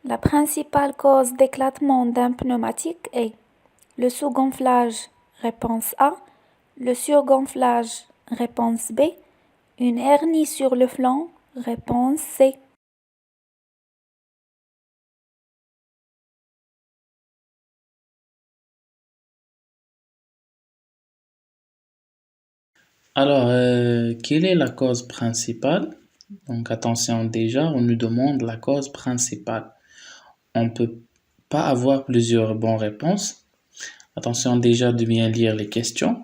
La principale cause d'éclatement d'un pneumatique est le sous-gonflage, réponse A, le surgonflage, réponse B, une hernie sur le flanc, réponse C. Alors, quelle est la cause principale? Donc, attention déjà, on nous demande la cause principale. On ne peut pas avoir plusieurs bonnes réponses. Attention déjà de bien lire les questions.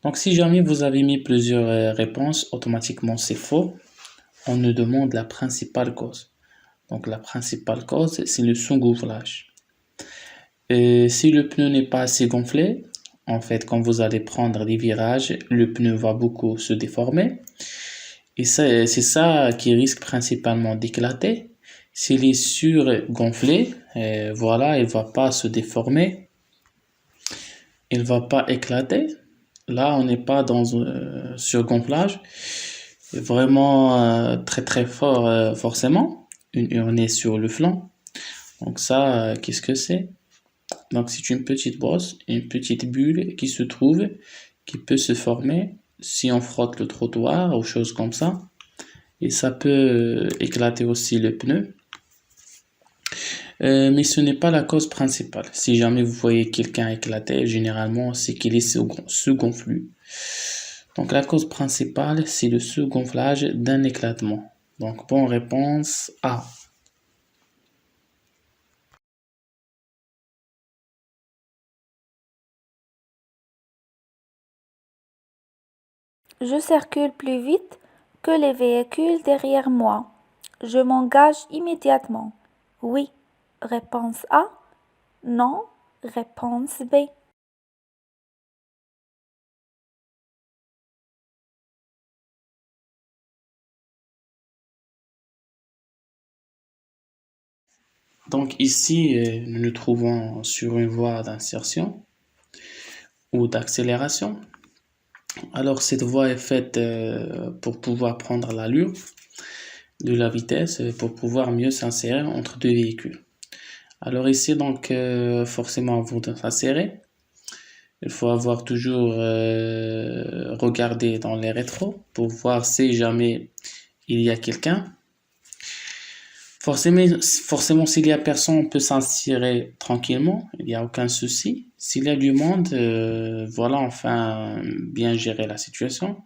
Donc, si jamais vous avez mis plusieurs réponses, automatiquement c'est faux. On nous demande la principale cause. Donc, la principale cause, c'est le sous-gonflage. Et si le pneu n'est pas assez gonflé, en fait, quand vous allez prendre des virages, le pneu va beaucoup se déformer. Et c'est ça qui risque principalement d'éclater. S'il est surgonflé, voilà, il va pas se déformer, il va pas éclater. Là, on n'est pas dans un surgonflage, vraiment très très fort forcément. Une hernie sur le flanc. Donc ça, qu'est-ce que c'est? Donc c'est une petite brosse, une petite bulle qui se trouve, qui peut se former si on frotte le trottoir ou choses comme ça. Et ça peut éclater aussi le pneu. Mais ce n'est pas la cause principale. Si jamais vous voyez quelqu'un éclater, généralement c'est qu'il est sous-gonflu. Donc la cause principale, c'est le sous-gonflage d'un éclatement. Donc bonne réponse A. Je circule plus vite que les véhicules derrière moi. Je m'engage immédiatement. Oui. Réponse A. Non. Réponse B. Donc ici, nous nous trouvons sur une voie d'insertion ou d'accélération. Alors cette voie est faite pour pouvoir prendre l'allure de la vitesse, pour pouvoir mieux s'insérer entre deux véhicules. Alors ici, donc forcément, avant de s'insérer, il faut avoir toujours regardé dans les rétros pour voir si jamais il y a quelqu'un. Forcément, s'il y a personne, on peut s'insérer tranquillement, il n'y a aucun souci. S'il y a du monde, voilà, enfin, bien gérer la situation.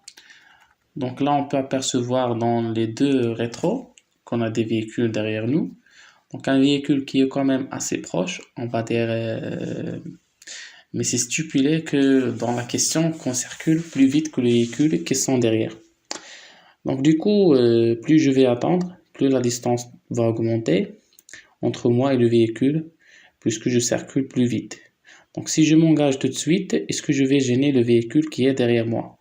Donc là, on peut apercevoir dans les deux rétros qu'on a des véhicules derrière nous. Donc un véhicule qui est quand même assez proche, on va dire, mais c'est stipulé que dans la question qu'on circule plus vite que les véhicules qui sont derrière. Donc du coup, plus je vais attendre, plus la distance va augmenter entre moi et le véhicule, puisque je circule plus vite. Donc si je m'engage tout de suite, est-ce que je vais gêner le véhicule qui est derrière moi?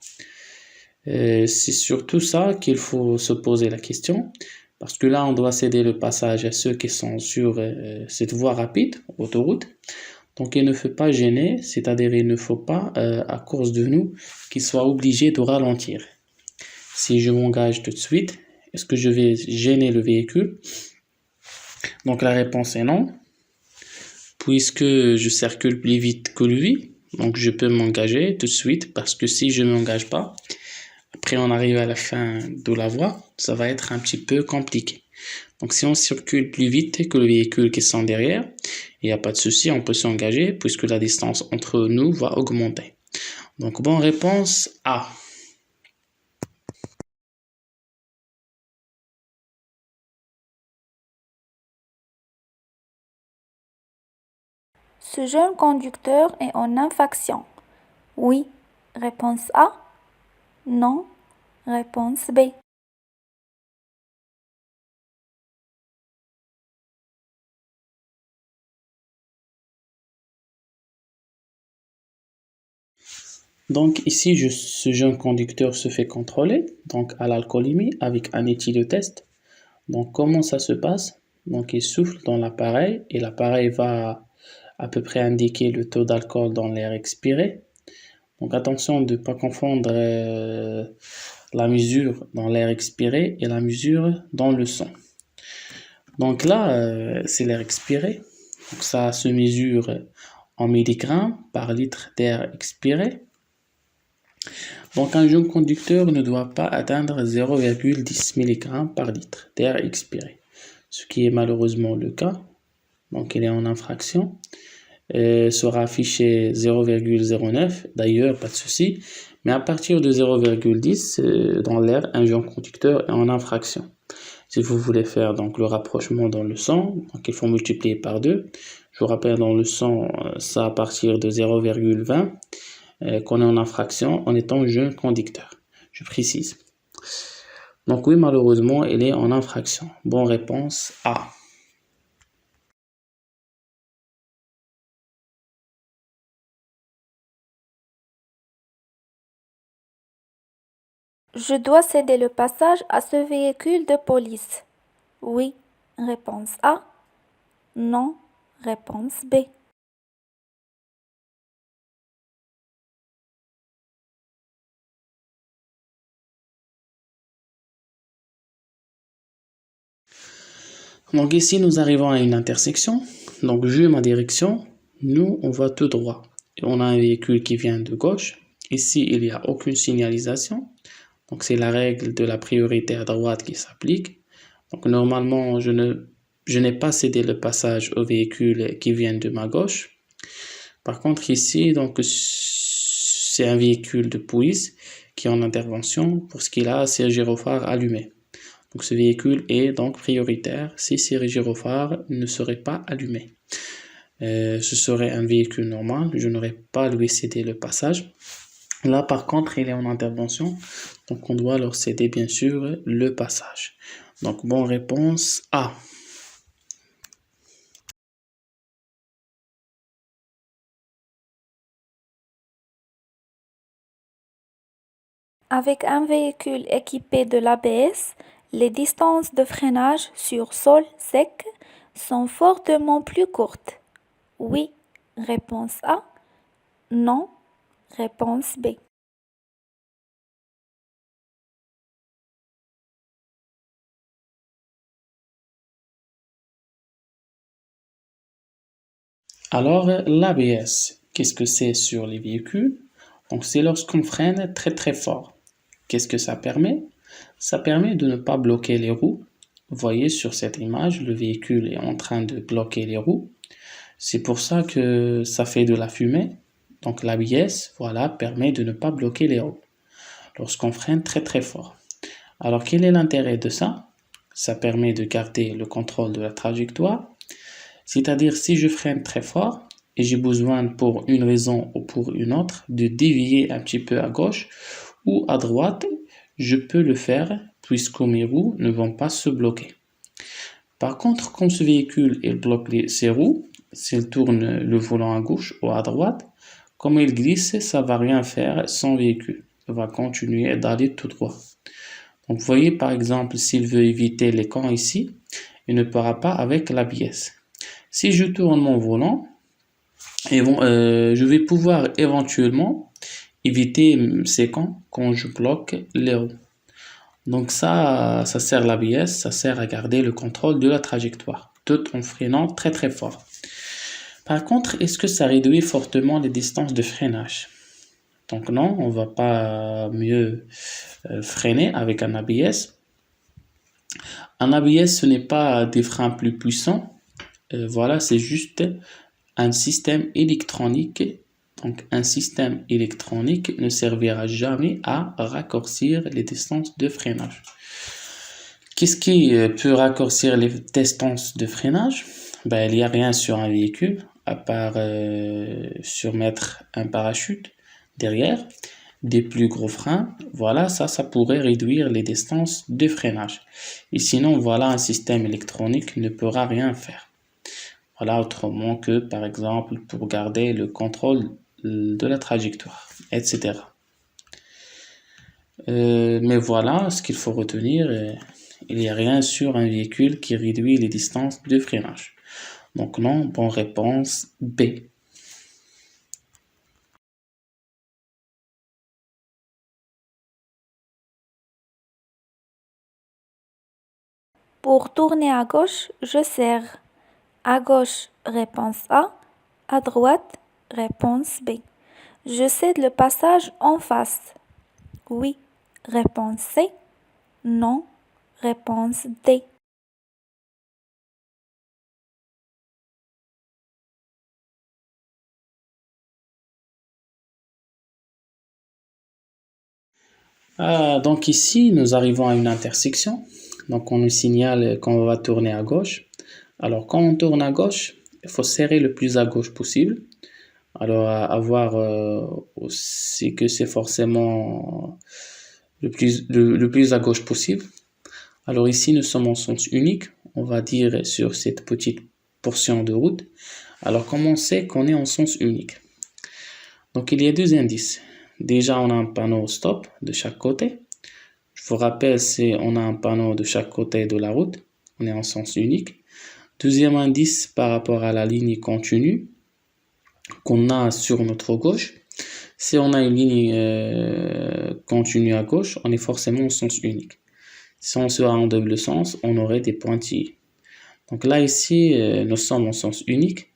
C'est surtout ça qu'il faut se poser la question, parce que là, on doit céder le passage à ceux qui sont sur cette voie rapide, autoroute. Donc, il ne faut pas gêner, c'est-à-dire il ne faut pas, à cause de nous, qu'ils soient obligés de ralentir. Si je m'engage tout de suite, est-ce que je vais gêner le véhicule? Donc, la réponse est non, puisque je circule plus vite que lui. Donc, je peux m'engager tout de suite, parce que si je ne m'engage pas, après on arrive à la fin de la voie, ça va être un petit peu compliqué. Donc si on circule plus vite que le véhicule qui sont derrière, il n'y a pas de souci, on peut s'engager puisque la distance entre nous va augmenter. Donc bonne réponse A. Ce jeune conducteur est en infraction. Oui. Réponse A. Non. Réponse B. Donc ici, ce jeune conducteur se fait contrôler donc à l'alcoolémie avec un éthylotest. Donc comment ça se passe? Donc il souffle dans l'appareil et l'appareil va à peu près indiquer le taux d'alcool dans l'air expiré. Donc attention de ne pas confondre la mesure dans l'air expiré et la mesure dans le sang. Donc là, c'est l'air expiré. Donc ça se mesure en milligrammes par litre d'air expiré. Donc un jeune conducteur ne doit pas atteindre 0,10 mg par litre d'air expiré, ce qui est malheureusement le cas. Donc il est en infraction. Sera affiché 0,09, d'ailleurs pas de souci, mais à partir de 0,10 dans l'air, un jeune conducteur est en infraction. Si vous voulez faire donc le rapprochement dans le sang, donc il faut multiplier par 2. Je vous rappelle, dans le sang, ça à partir de 0,20 qu'on est en infraction en étant jeune conducteur. Je précise. Donc oui, malheureusement, il est en infraction. Bonne réponse A. Je dois céder le passage à ce véhicule de police. Oui, réponse A. Non, réponse B. Donc ici, nous arrivons à une intersection. Donc je ma direction. Nous, on va tout droit. Et on a un véhicule qui vient de gauche. Ici, il n'y a aucune signalisation. Donc c'est la règle de la priorité à droite qui s'applique. Donc normalement, je n'ai pas cédé le passage au véhicule qui vient de ma gauche. Par contre ici, donc c'est un véhicule de police qui est en intervention pour ce qu'il a ses gyrophares allumés. Donc ce véhicule est donc prioritaire si ces gyrophares ne seraient pas allumés. Ce serait un véhicule normal, je n'aurais pas lui cédé le passage. Là par contre il est en intervention, donc on doit leur céder bien sûr le passage. Donc bonne réponse A. Avec un véhicule équipé de l'ABS, les distances de freinage sur sol sec sont fortement plus courtes. Oui, réponse A. Non, réponse B. Alors l'ABS, qu'est-ce que c'est sur les véhicules? Donc c'est lorsqu'on freine très très fort. Qu'est-ce que ça permet? Ça permet de ne pas bloquer les roues. Vous voyez sur cette image, le véhicule est en train de bloquer les roues. C'est pour ça que ça fait de la fumée. Donc l'ABS, voilà, permet de ne pas bloquer les roues lorsqu'on freine très très fort. Alors quel est l'intérêt de ça? Ça permet de garder le contrôle de la trajectoire. C'est-à-dire si je freine très fort et j'ai besoin pour une raison ou pour une autre de dévier un petit peu à gauche ou à droite, je peux le faire puisque mes roues ne vont pas se bloquer. Par contre, comme ce véhicule il bloque ses roues, s'il tourne le volant à gauche ou à droite, comme il glisse, ça va rien faire son véhicule. Il va continuer d'aller tout droit. Donc vous voyez par exemple, s'il veut éviter les camps ici, il ne pourra pas avec l'ABS. Si je tourne mon volant, je vais pouvoir éventuellement éviter ces camps quand je bloque les roues. Donc ça sert l'ABS, ça sert à garder le contrôle de la trajectoire, tout en freinant très très fort. Par contre, est-ce que ça réduit fortement les distances de freinage? Donc non, on va pas mieux freiner avec un ABS. Un ABS, ce n'est pas des freins plus puissants. Voilà, c'est juste un système électronique. Donc un système électronique ne servira jamais à raccourcir les distances de freinage. Qu'est-ce qui peut raccourcir les distances de freinage? Il n'y a rien sur un véhicule à part surmettre un parachute derrière, des plus gros freins. Voilà, ça pourrait réduire les distances de freinage. Et sinon, voilà, un système électronique ne pourra rien faire. Voilà, autrement que, par exemple, pour garder le contrôle de la trajectoire, etc. Mais voilà, ce qu'il faut retenir, il n'y a rien sur un véhicule qui réduit les distances de freinage. Donc non, bonne réponse B. Pour tourner à gauche, je serre. À gauche, réponse A. À droite, réponse B. Je cède le passage en face. Oui, réponse C. Non, réponse D. Donc ici, nous arrivons à une intersection. Donc on nous signale qu'on va tourner à gauche. Alors quand on tourne à gauche, il faut serrer le plus à gauche possible. Alors à voir aussi que c'est forcément le plus à gauche possible. Alors ici, nous sommes en sens unique, on va dire sur cette petite portion de route. Alors comment on sait qu'on est en sens unique? Donc il y a deux indices. Déjà, on a un panneau stop de chaque côté. Je vous rappelle, on a un panneau de chaque côté de la route. On est en sens unique. Deuxième indice par rapport à la ligne continue qu'on a sur notre gauche. Si on a une ligne continue à gauche, on est forcément en sens unique. Si on sera en double sens, on aurait des pointillés. Donc là, ici, nous sommes en sens unique.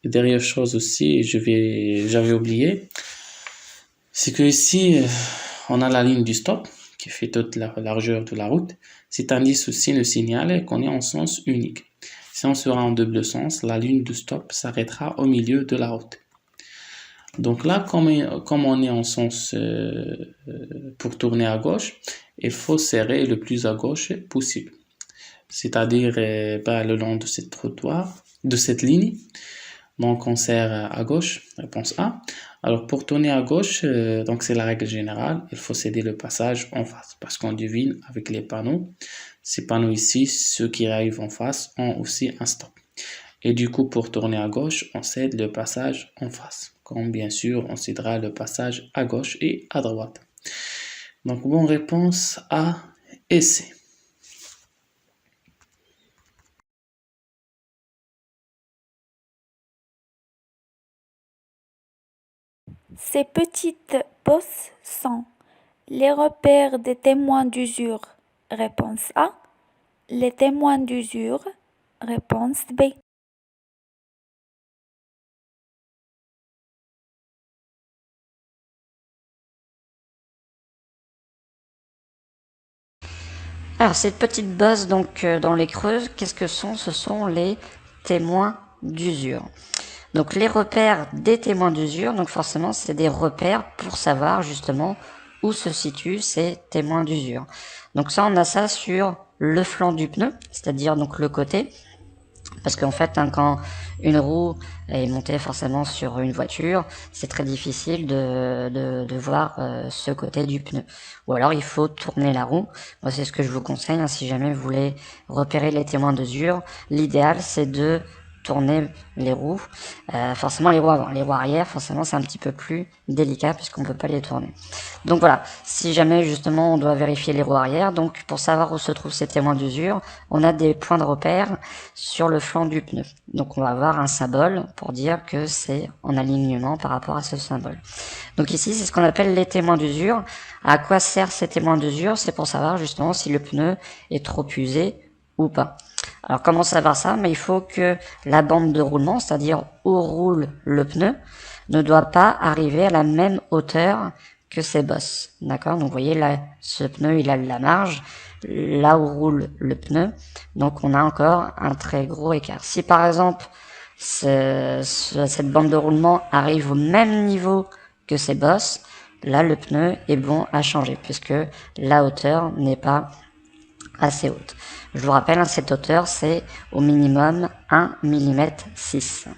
Et dernière chose aussi, j'avais oublié, c'est que ici, on a la ligne du stop qui fait toute la largeur de la route. Cet indice aussi nous signale qu'on est en sens unique. Si on sera en double sens, la ligne du stop s'arrêtera au milieu de la route. Donc là, comme on est en sens pour tourner à gauche, il faut serrer le plus à gauche possible. C'est-à-dire le long de cette trottoir, de cette ligne. Donc on serre à gauche, réponse A. Alors pour tourner à gauche, donc c'est la règle générale, il faut céder le passage en face. Parce qu'on devine avec les panneaux, ces panneaux ici, ceux qui arrivent en face ont aussi un stop. Et du coup, pour tourner à gauche, on cède le passage en face. Comme bien sûr, on cédera le passage à gauche et à droite. Donc, bonne réponse A et C. Ces petites bosses sont les repères des témoins d'usure, réponse A. Les témoins d'usure, réponse B. Alors, cette petite bosse donc dans les creuses, qu'est-ce que sont? Ce sont les témoins d'usure. Donc les repères des témoins d'usure, donc forcément c'est des repères pour savoir justement où se situent ces témoins d'usure. Donc ça, on a ça sur le flanc du pneu, c'est-à-dire donc le côté. Parce qu'en fait, quand une roue est montée forcément sur une voiture, c'est très difficile de voir ce côté du pneu. Ou alors, il faut tourner la roue. Moi, c'est ce que je vous conseille, si jamais vous voulez repérer les témoins d'usure. L'idéal, c'est de tourner les roues. Forcément, les roues avant. Les roues arrière, forcément, c'est un petit peu plus délicat puisqu'on peut pas les tourner. Donc voilà, si jamais justement on doit vérifier les roues arrière, donc pour savoir où se trouvent ces témoins d'usure, on a des points de repère sur le flanc du pneu. Donc on va avoir un symbole pour dire que c'est en alignement par rapport à ce symbole. Donc ici, c'est ce qu'on appelle les témoins d'usure. À quoi servent ces témoins d'usure? C'est pour savoir justement si le pneu est trop usé ou pas. Alors comment savoir ça? Mais il faut que la bande de roulement, c'est-à-dire où roule le pneu, ne doit pas arriver à la même hauteur que ses bosses. D'accord? Donc vous voyez là, ce pneu il a de la marge, là où roule le pneu, donc on a encore un très gros écart. Si par exemple cette bande de roulement arrive au même niveau que ses bosses, là le pneu est bon à changer puisque la hauteur n'est pas assez haute. Je vous rappelle, cette hauteur c'est au minimum 1 mm 6.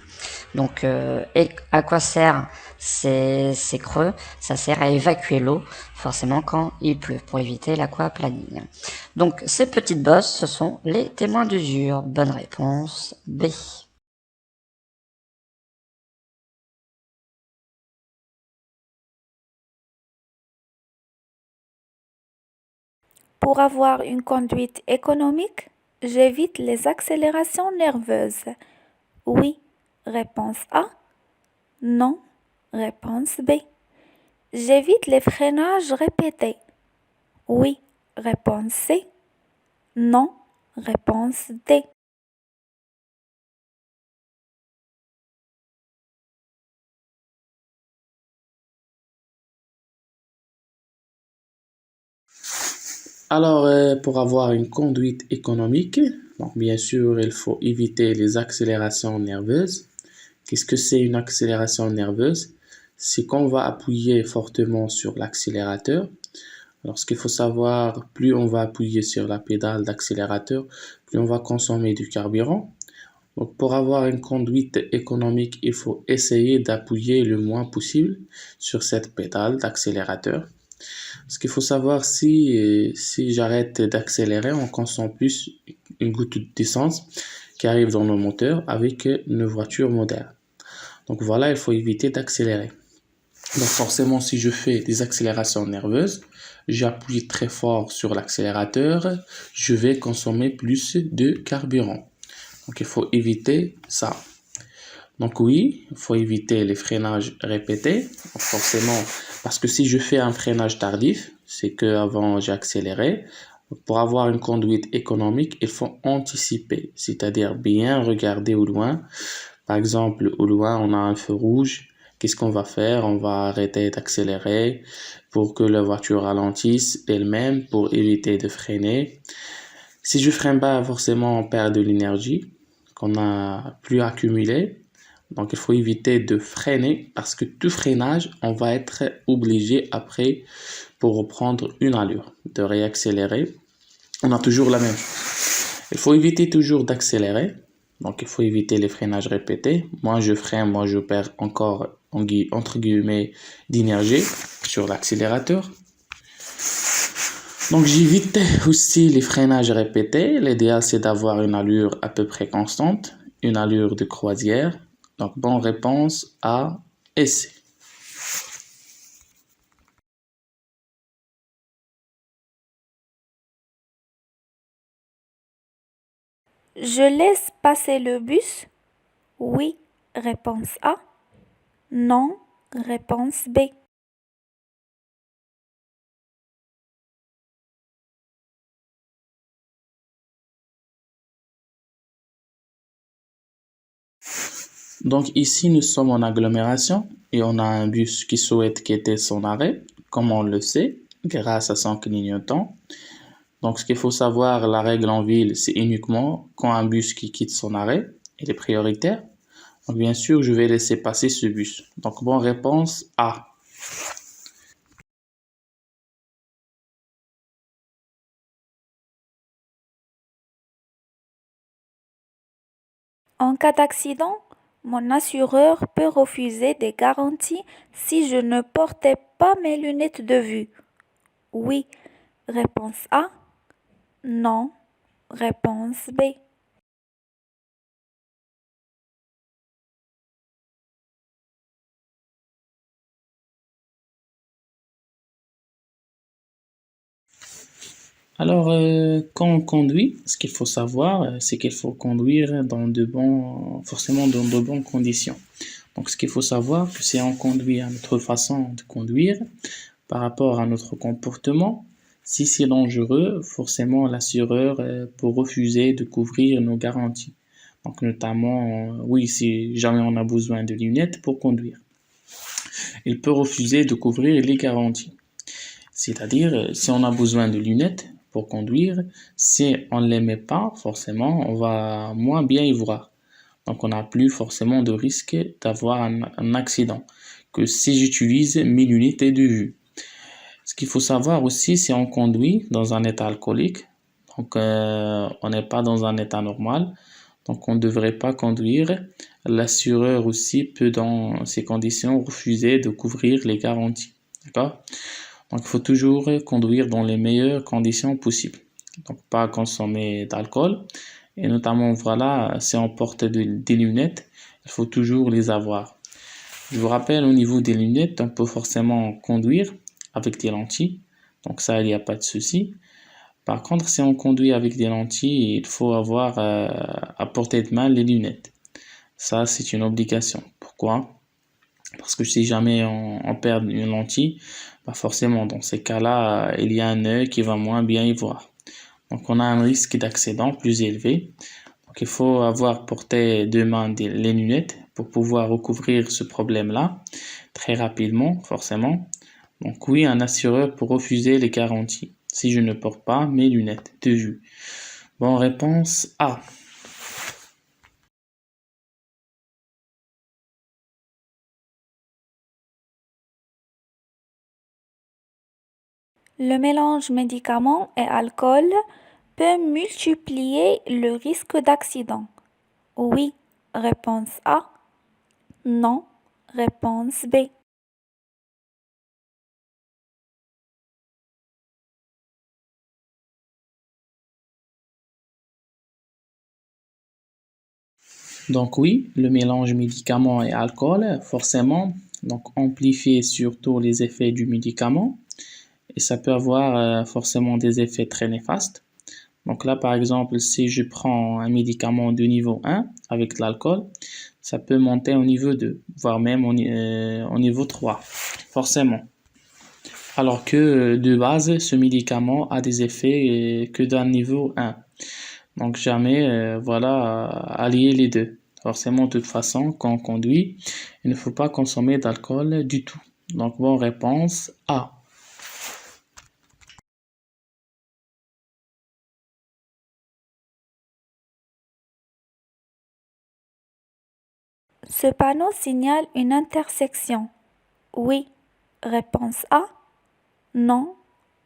Donc et à quoi sert ces creux? Ça sert à évacuer l'eau forcément quand il pleut pour éviter l'aquaplaning. Donc ces petites bosses, ce sont les témoins d'usure. Bonne réponse B. Pour avoir une conduite économique, j'évite les accélérations nerveuses. Oui, réponse A. Non, réponse B. J'évite les freinages répétés. Oui, réponse C. Non, Réponse D. Alors, pour avoir une conduite économique, donc bien sûr, il faut éviter les accélérations nerveuses. Qu'est-ce que c'est une accélération nerveuse? C'est qu'on va appuyer fortement sur l'accélérateur. Alors, ce qu'il faut savoir, plus on va appuyer sur la pédale d'accélérateur, plus on va consommer du carburant. Donc, pour avoir une conduite économique, il faut essayer d'appuyer le moins possible sur cette pédale d'accélérateur. Ce qu'il faut savoir, si j'arrête d'accélérer, on consomme plus une goutte d'essence qui arrive dans le moteur avec une voiture moderne. Donc voilà, il faut éviter d'accélérer. Donc forcément, si je fais des accélérations nerveuses, j'appuie très fort sur l'accélérateur, je vais consommer plus de carburant. Donc il faut éviter ça. Donc oui, il faut éviter les freinages répétés. Donc forcément, parce que si je fais un freinage tardif, c'est que avant j'ai accéléré. Pour avoir une conduite économique, il faut anticiper, c'est-à-dire bien regarder au loin. Par exemple, au loin, on a un feu rouge. Qu'est-ce qu'on va faire? On va arrêter d'accélérer pour que la voiture ralentisse elle-même pour éviter de freiner. Si je freine pas, forcément, on perd de l'énergie qu'on a plus accumulée. Donc, il faut éviter de freiner parce que tout freinage, on va être obligé après pour reprendre une allure, de réaccélérer. On a toujours la même chose. Il faut éviter toujours d'accélérer. Donc, il faut éviter les freinages répétés. Moi, je freine, moi, je perds encore, entre guillemets, d'énergie sur l'accélérateur. Donc, j'évite aussi les freinages répétés. L'idéal, c'est d'avoir une allure à peu près constante, une allure de croisière. Donc, bonne réponse A et C. Je laisse passer le bus? Oui, réponse A. Non, réponse B. Donc ici, nous sommes en agglomération et on a un bus qui souhaite quitter son arrêt, comme on le sait, grâce à son clignotant. Donc ce qu'il faut savoir, la règle en ville, c'est uniquement quand un bus qui quitte son arrêt, il est prioritaire. Donc bien sûr, je vais laisser passer ce bus. Donc bonne réponse A. En cas d'accident, mon assureur peut refuser des garanties si je ne portais pas mes lunettes de vue. Oui, réponse A. Non, réponse B. Alors, quand on conduit, ce qu'il faut savoir, c'est qu'il faut conduire forcément dans de bonnes conditions. Donc, ce qu'il faut savoir, que si on conduit à notre façon de conduire, par rapport à notre comportement, si c'est dangereux, forcément l'assureur peut refuser de couvrir nos garanties. Donc, notamment, oui, si jamais on a besoin de lunettes pour conduire, il peut refuser de couvrir les garanties. C'est-à-dire, si on a besoin de lunettes pour conduire, si on ne les met pas, forcément, on va moins bien y voir. Donc, on n'a plus forcément de risque d'avoir un accident que si j'utilise mes lunettes de vue. Ce qu'il faut savoir aussi, si on conduit dans un état alcoolique, donc on n'est pas dans un état normal, donc on ne devrait pas conduire. L'assureur aussi peut, dans ces conditions, refuser de couvrir les garanties. D'accord? Donc, il faut toujours conduire dans les meilleures conditions possibles. Donc, pas consommer d'alcool. Et notamment, voilà, si on porte des lunettes, il faut toujours les avoir. Je vous rappelle, au niveau des lunettes, on peut forcément conduire avec des lentilles. Donc, ça, il n'y a pas de souci. Par contre, si on conduit avec des lentilles, il faut avoir à portée de main les lunettes. Ça, c'est une obligation. Pourquoi? Parce que si jamais on perd une lentille, bah forcément, dans ces cas-là, il y a un œil qui va moins bien y voir. Donc, on a un risque d'accident plus élevé. Donc, il faut avoir porté deux mains les lunettes pour pouvoir recouvrir ce problème-là très rapidement, forcément. Donc, oui, un assureur peut refuser les garanties si je ne porte pas mes lunettes de vue. Bon, réponse A. Le mélange médicaments et alcool peut multiplier le risque d'accident. Oui, réponse A. Non, réponse B. Donc oui, le mélange médicaments et alcool, forcément, donc amplifie surtout les effets du médicament et ça peut avoir forcément des effets très néfastes. Donc là, par exemple, si je prends un médicament de niveau 1 avec de l'alcool, ça peut monter au niveau 2, voire même au niveau 3, forcément. Alors que de base, ce médicament a des effets que d'un niveau 1. Donc jamais, voilà, allier les deux. Forcément, de toute façon, quand on conduit, il ne faut pas consommer d'alcool du tout. Donc, bonne réponse A. Ce panneau signale une intersection. Oui, réponse A. Non,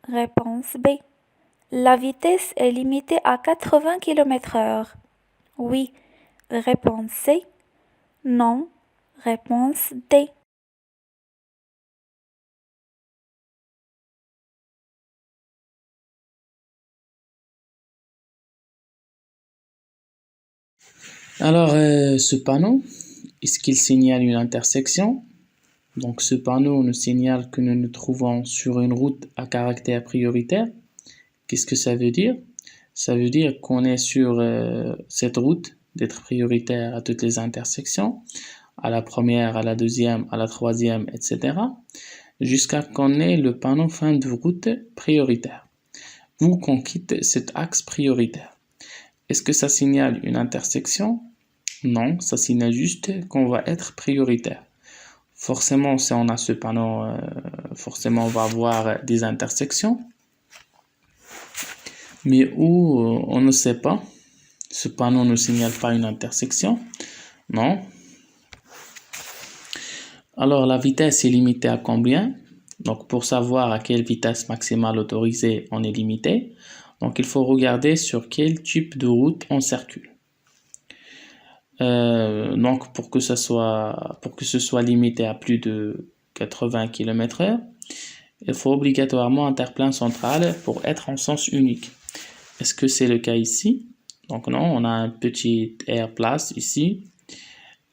réponse B. La vitesse est limitée à 80 km/h. Oui, réponse C. Non, réponse D. Alors, ce panneau, est-ce qu'il signale une intersection? Donc, ce panneau nous signale que nous nous trouvons sur une route à caractère prioritaire. Qu'est-ce que ça veut dire? Ça veut dire qu'on est sur cette route d'être prioritaire à toutes les intersections, à la première, à la deuxième, à la troisième, etc., jusqu'à qu'on ait le panneau fin de route prioritaire, ou qu'on quitte cet axe prioritaire. Est-ce que ça signale une intersection? Non, ça signale juste qu'on va être prioritaire. Forcément, si on a ce panneau, forcément on va avoir des intersections, mais où on ne sait pas. Ce panneau ne signale pas une intersection. Non. Alors la vitesse est limitée à combien? Donc pour savoir à quelle vitesse maximale autorisée on est limité, donc il faut regarder sur quel type de route on circule. Donc pour que ce soit limité à plus de 80 km/h, il faut obligatoirement un terre-plein central pour être en sens unique. Est-ce que c'est le cas ici? Donc non, on a un petit air place ici,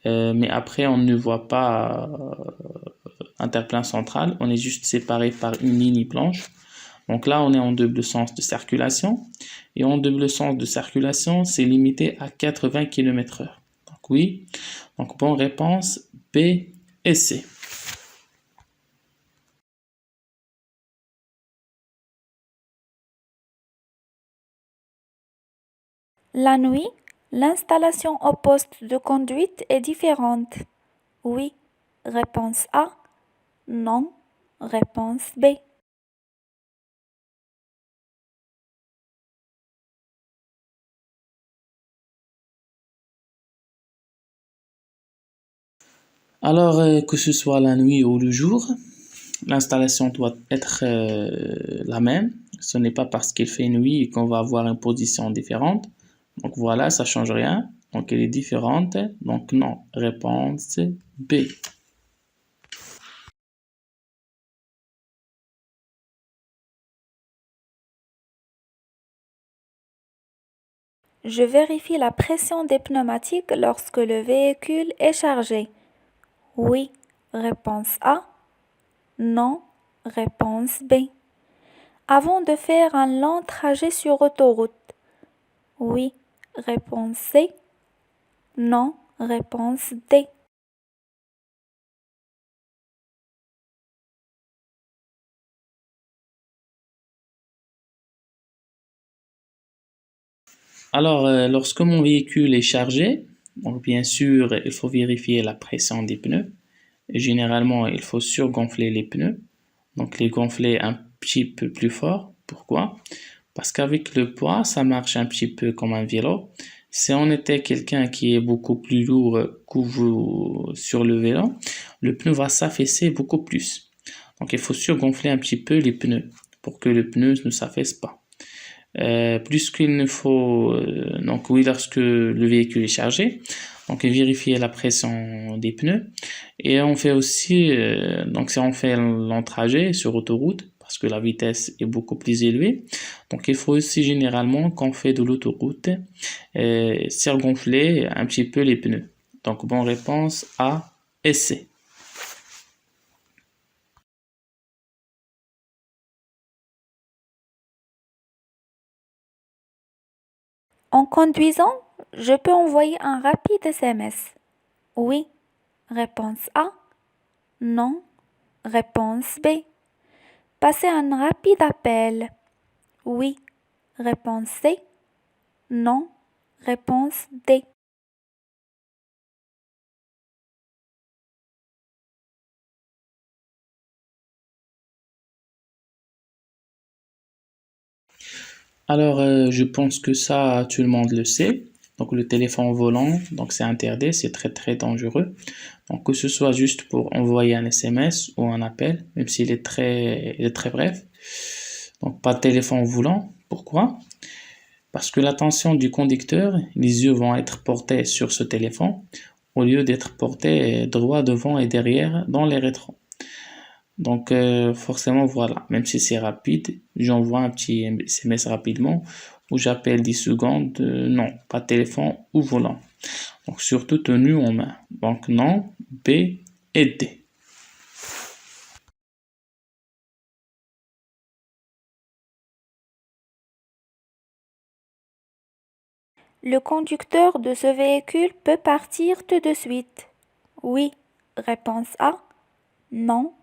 mais après on ne voit pas un terre-plein central, on est juste séparé par une ligne blanche. Donc là, on est en double sens de circulation, et en double sens de circulation, c'est limité à 80 km/h. Donc oui, donc bonne réponse B et C. La nuit, l'installation au poste de conduite est différente. Oui, réponse A. Non, réponse B. Alors, que ce soit la nuit ou le jour, l'installation doit être la même. Ce n'est pas parce qu'il fait nuit qu'on va avoir une position différente. Donc voilà, ça change rien. Donc elle est différente. Donc non. Réponse B. Je vérifie la pression des pneumatiques lorsque le véhicule est chargé. Oui, réponse A. Non, réponse B. Avant de faire un long trajet sur autoroute. Oui, réponse C. Non, réponse D. Alors, lorsque mon véhicule est chargé, donc bien sûr, il faut vérifier la pression des pneus. Et généralement, il faut surgonfler les pneus, donc les gonfler un petit peu plus fort. Pourquoi? Parce qu'avec le poids, ça marche un petit peu comme un vélo. Si on était quelqu'un qui est beaucoup plus lourd que vous sur le vélo, le pneu va s'affaisser beaucoup plus. Donc, il faut surgonfler un petit peu les pneus pour que le pneu ne s'affaisse pas. Plus qu'il ne faut, donc oui, lorsque le véhicule est chargé, donc vérifier la pression des pneus. Et on fait aussi, donc si on fait long trajet sur autoroute, parce que la vitesse est beaucoup plus élevée, donc il faut aussi généralement quand on fait de l'autoroute, surgonfler un petit peu les pneus. Donc bonne réponse A et C. En conduisant, je peux envoyer un rapide SMS. Oui. Réponse A. Non. Réponse B. Passer un rapide appel. Oui. Réponse C. Non. Réponse D. Alors, je pense que ça, tout le monde le sait. Donc, le téléphone au volant, donc c'est interdit, c'est très très dangereux. Donc, que ce soit juste pour envoyer un SMS ou un appel, même s'il est il est très bref. Donc, pas de téléphone au volant. Pourquoi? Parce que l'attention du conducteur, les yeux vont être portés sur ce téléphone au lieu d'être portés droit devant et derrière dans les rétros. Donc forcément voilà, même si c'est rapide, j'envoie un petit SMS rapidement ou j'appelle 10 secondes, non, pas de téléphone ou volant. Donc surtout tenu en main. Donc non, B et D. Le conducteur de ce véhicule peut partir tout de suite. Oui. Réponse A. Non.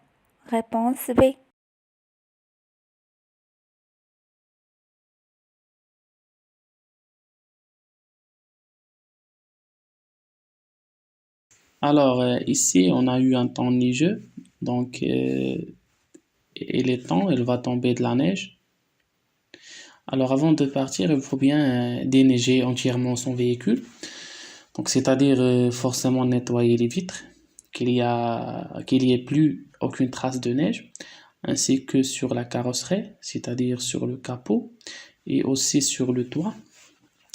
Réponse B. Alors ici on a eu un temps neigeux, donc il est temps, il va tomber de la neige. Alors avant de partir, il faut bien déneiger entièrement son véhicule. Donc c'est-à-dire forcément nettoyer les vitres, qu'il y ait plus aucune trace de neige, ainsi que sur la carrosserie, c'est-à-dire sur le capot et aussi sur le toit.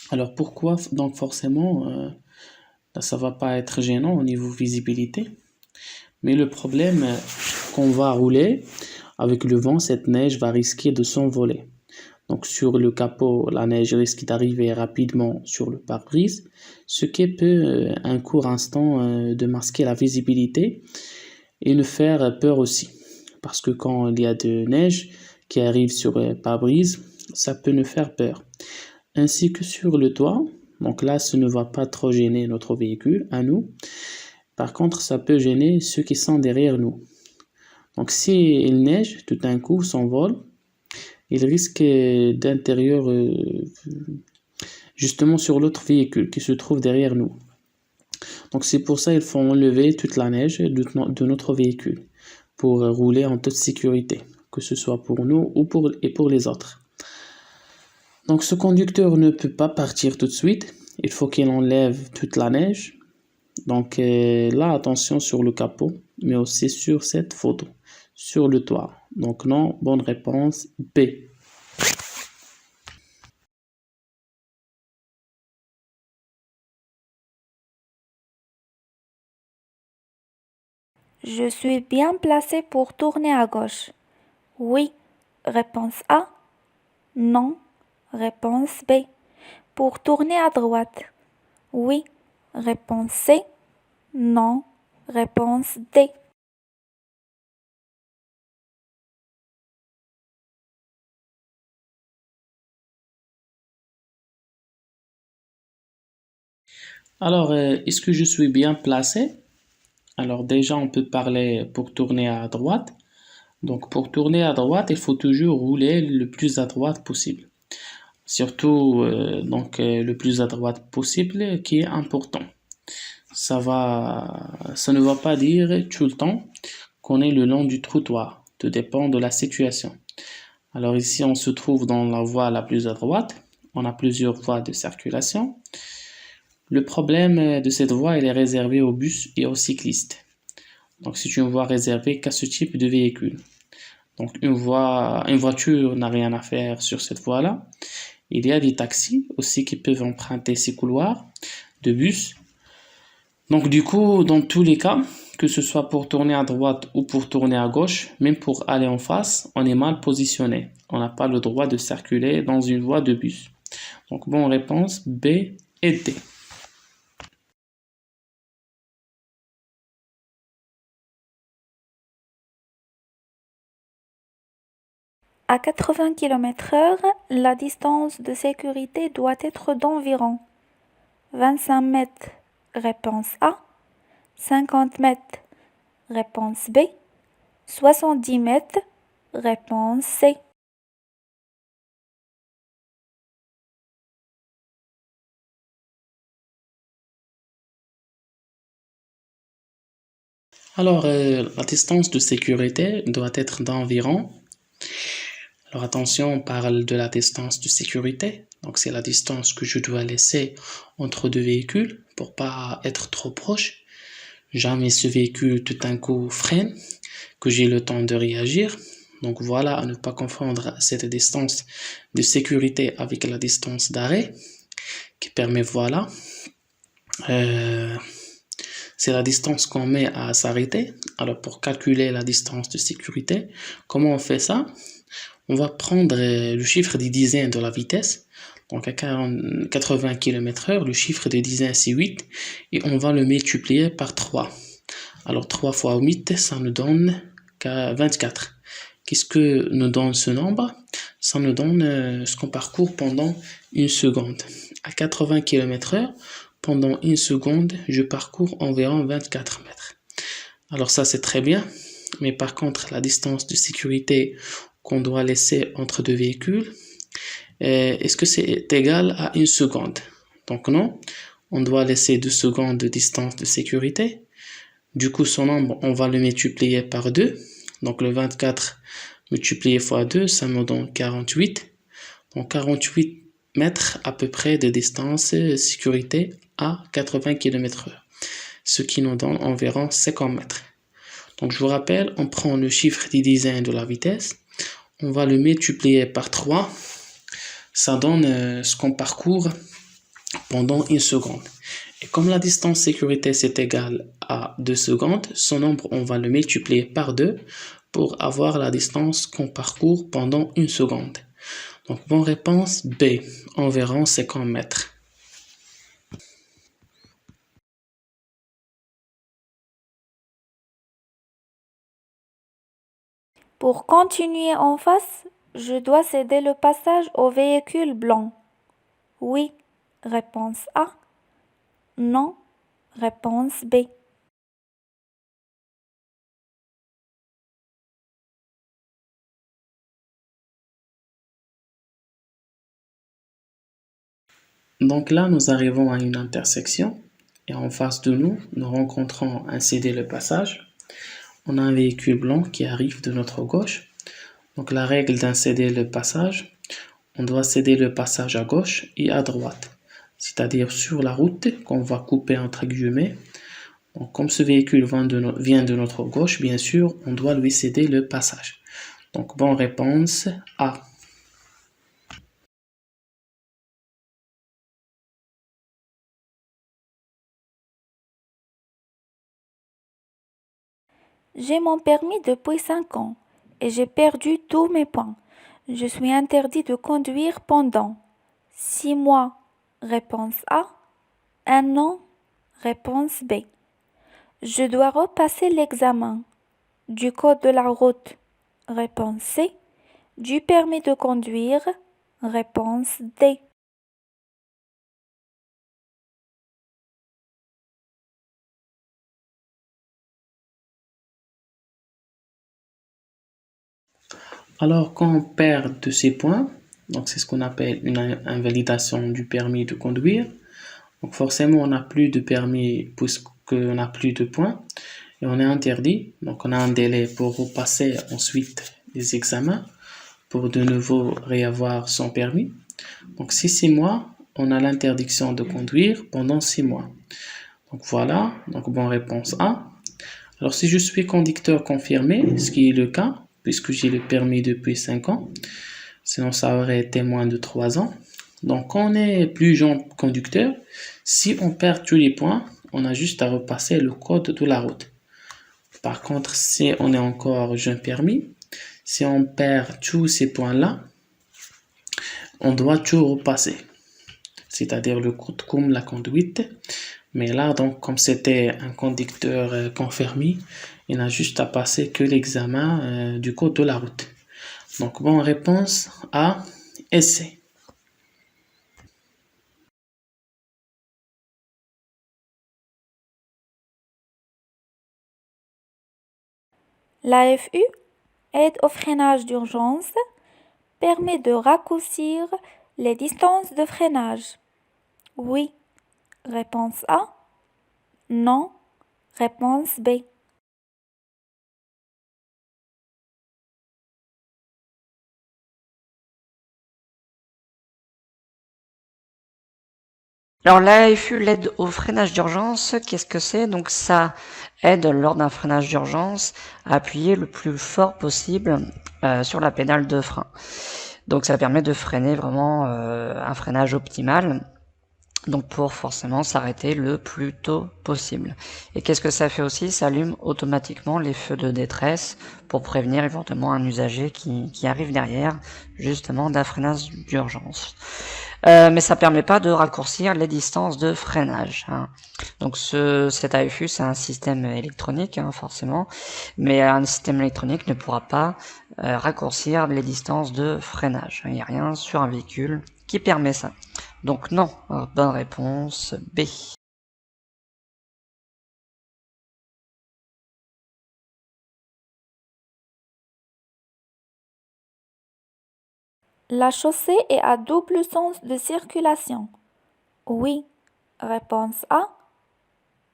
Alors pourquoi donc forcément ça va pas être gênant au niveau visibilité, mais le problème qu'on va rouler avec le vent, cette neige va risquer de s'envoler. Donc sur le capot, la neige risque d'arriver rapidement sur le pare-brise, ce qui peut un court instant de masquer la visibilité et nous faire peur aussi. Parce que quand il y a de neige qui arrive sur le pare-brise, ça peut nous faire peur. Ainsi que sur le toit, donc là, ça ne va pas trop gêner notre véhicule, à nous. Par contre, ça peut gêner ceux qui sont derrière nous. Donc si il neige, tout d'un coup, s'envole, il risque d'intérieur justement sur l'autre véhicule qui se trouve derrière nous. Donc c'est pour ça qu'il faut enlever toute la neige de notre véhicule pour rouler en toute sécurité, que ce soit pour nous ou pour les autres. Donc ce conducteur ne peut pas partir tout de suite, il faut qu'il enlève toute la neige. Donc là, attention sur le capot, mais aussi sur cette photo, sur le toit. Donc non, bonne réponse B. Je suis bien placé pour tourner à gauche. Oui. Réponse A. Non. Réponse B. Pour tourner à droite. Oui. Réponse C. Non. Réponse D. Alors, est-ce que je suis bien placé? Alors déjà, on peut parler pour tourner à droite. Donc pour tourner à droite, il faut toujours rouler le plus à droite possible. surtout le plus à droite possible, qui est important. Ça ne va pas dire tout le temps qu'on est le long du trottoir. Tout dépend de la situation. Alors ici, on se trouve dans la voie la plus à droite. On a plusieurs voies de circulation. Le problème de cette voie, elle est réservée aux bus et aux cyclistes. Donc c'est une voie réservée qu'à ce type de véhicule. Donc une voiture n'a rien à faire sur cette voie-là. Il y a des taxis aussi qui peuvent emprunter ces couloirs de bus. Donc du coup, dans tous les cas, que ce soit pour tourner à droite ou pour tourner à gauche, même pour aller en face, on est mal positionné. On n'a pas le droit de circuler dans une voie de bus. Donc bonne réponse B et D. À 80 km/h, la distance de sécurité doit être d'environ 25 mètres, réponse A, 50 mètres, réponse B, 70 mètres, réponse C. Alors, la distance de sécurité doit être d'environ. Alors attention, on parle de la distance de sécurité. Donc c'est la distance que je dois laisser entre deux véhicules pour pas être trop proche. Jamais ce véhicule tout d'un coup freine, que j'ai le temps de réagir. Donc voilà, à ne pas confondre cette distance de sécurité avec la distance d'arrêt qui permet, voilà, c'est la distance qu'on met à s'arrêter. Alors pour calculer la distance de sécurité, comment on fait ça? On va prendre le chiffre des dizaines de la vitesse. Donc à 80 km/h, le chiffre des dizaines c'est 8 et on va le multiplier par 3. Alors 3 fois 8, ça nous donne 24. Qu'est-ce que nous donne ce nombre? Ça nous donne ce qu'on parcourt pendant une seconde. À 80 km/h, pendant une seconde, je parcours environ 24 mètres. Alors ça c'est très bien, mais par contre la distance de sécurité qu'on doit laisser entre deux véhicules, est-ce que c'est égal à une seconde? Donc non, on doit laisser 2 secondes de distance de sécurité. Du coup, son nombre, on va le multiplier par 2. Donc le 24 multiplié fois 2, ça me donne 48. Donc 48 mètres à peu près de distance sécurité à 80 km/h. Ce qui nous donne environ 50 mètres. Donc je vous rappelle, on prend le chiffre des dizaines de la vitesse. On va le multiplier par 3. Ça donne ce qu'on parcourt pendant une seconde. Et comme la distance sécurité c'est égal à 2 secondes, son nombre on va le multiplier par 2 pour avoir la distance qu'on parcourt pendant une seconde. Donc bonne réponse B, environ 50 mètres. Pour continuer en face, je dois céder le passage au véhicule blanc. Oui, réponse A. Non, réponse B. Donc là, nous arrivons à une intersection et en face de nous, nous rencontrons un céder le passage. On a un véhicule blanc qui arrive de notre gauche. Donc la règle d'un céder le passage, on doit céder le passage à gauche et à droite, c'est-à-dire sur la route qu'on va couper entre guillemets. Donc comme ce véhicule vient de notre gauche, bien sûr, on doit lui céder le passage. Donc bonne réponse A. J'ai mon permis depuis 5 ans et j'ai perdu tous mes points. Je suis interdit de conduire pendant 6 mois. Réponse A. 1 an. Réponse B. Je dois repasser l'examen du code de la route. Réponse C. Du permis de conduire. Réponse D. Alors quand on perd de ces points, Donc c'est ce qu'on appelle une invalidation du permis de conduire. Donc forcément, on n'a plus de permis puisqu'on n'a plus de points et on est interdit. Donc on a un délai pour repasser ensuite les examens pour de nouveau réavoir son permis. Donc si 6 mois, on a l'interdiction de conduire pendant 6 mois. Donc voilà, donc bonne réponse A. Alors si je suis conducteur confirmé, ce qui est le cas, puisque j'ai le permis depuis 5 ans, sinon ça aurait été moins de 3 ans. Donc quand on est plus jeune conducteur, si on perd tous les points, on a juste à repasser le code de la route. Par contre, si on est encore jeune permis, si on perd tous ces points-là, on doit tout repasser. C'est-à-dire le code comme la conduite. Mais là, donc, comme c'était un conducteur confirmé, il n'a juste à passer que l'examen du code de la route. Donc, bonne réponse A et C. L'AFU, aide au freinage d'urgence, permet de raccourcir les distances de freinage. Oui. Réponse A. Non. Réponse B. Alors l'AFU, l'aide au freinage d'urgence, qu'est-ce que c'est? Donc ça aide lors d'un freinage d'urgence à appuyer le plus fort possible sur la pédale de frein. Donc ça permet de freiner vraiment un freinage optimal. Donc pour forcément s'arrêter le plus tôt possible. Et qu'est-ce que ça fait aussi? Ça allume automatiquement les feux de détresse pour prévenir éventuellement un usager qui arrive derrière, justement d'un freinage d'urgence. Mais ça permet pas de raccourcir les distances de freinage. Hein. Donc cet AFU, c'est un système électronique, hein, forcément, mais un système électronique ne pourra pas raccourcir les distances de freinage. Il n'y a rien sur un véhicule qui permet ça. Donc non, bonne réponse B. La chaussée est à double sens de circulation. Oui. Réponse A.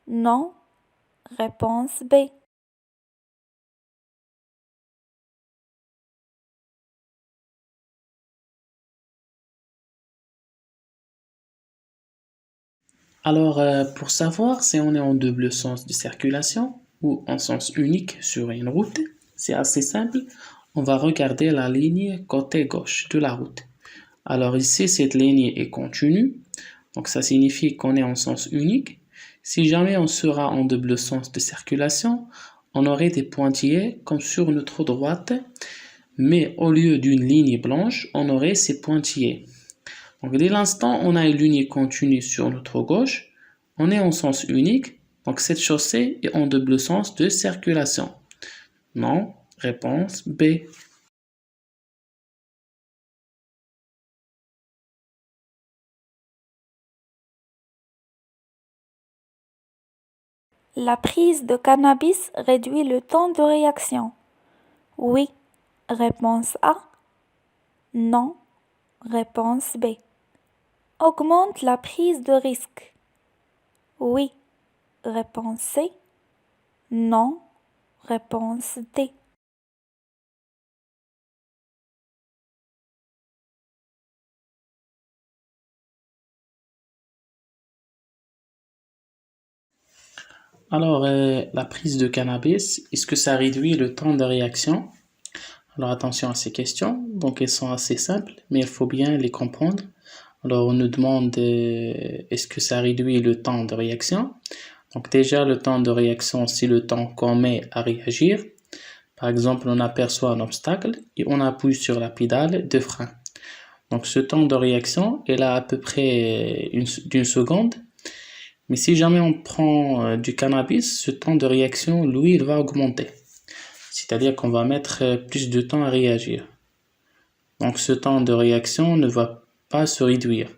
Non. Réponse B. Alors, pour savoir si on est en double sens de circulation ou en sens unique sur une route, c'est assez simple. On va regarder la ligne côté gauche de la route. Alors ici, cette ligne est continue, donc ça signifie qu'on est en sens unique. Si jamais on sera en double sens de circulation, on aurait des pointillés comme sur notre droite, mais au lieu d'une ligne blanche, on aurait ces pointillés. Donc dès l'instant on a une ligne continue sur notre gauche, on est en sens unique, donc cette chaussée est en double sens de circulation. Non, réponse B. La prise de cannabis réduit le temps de réaction. Oui. Réponse A. Non. Réponse B. Augmente la prise de risque. Oui. Réponse C. Non. Réponse D. Alors, la prise de cannabis, est-ce que ça réduit le temps de réaction? Alors attention à ces questions, donc elles sont assez simples, mais il faut bien les comprendre. Alors on nous demande est-ce que ça réduit le temps de réaction? Donc déjà le temps de réaction, c'est le temps qu'on met à réagir. Par exemple, on aperçoit un obstacle et on appuie sur la pédale de frein. Donc ce temps de réaction est là à peu près d'une seconde. Mais si jamais on prend du cannabis, ce temps de réaction, lui, il va augmenter. C'est-à-dire qu'on va mettre plus de temps à réagir. Donc ce temps de réaction ne va pas se réduire.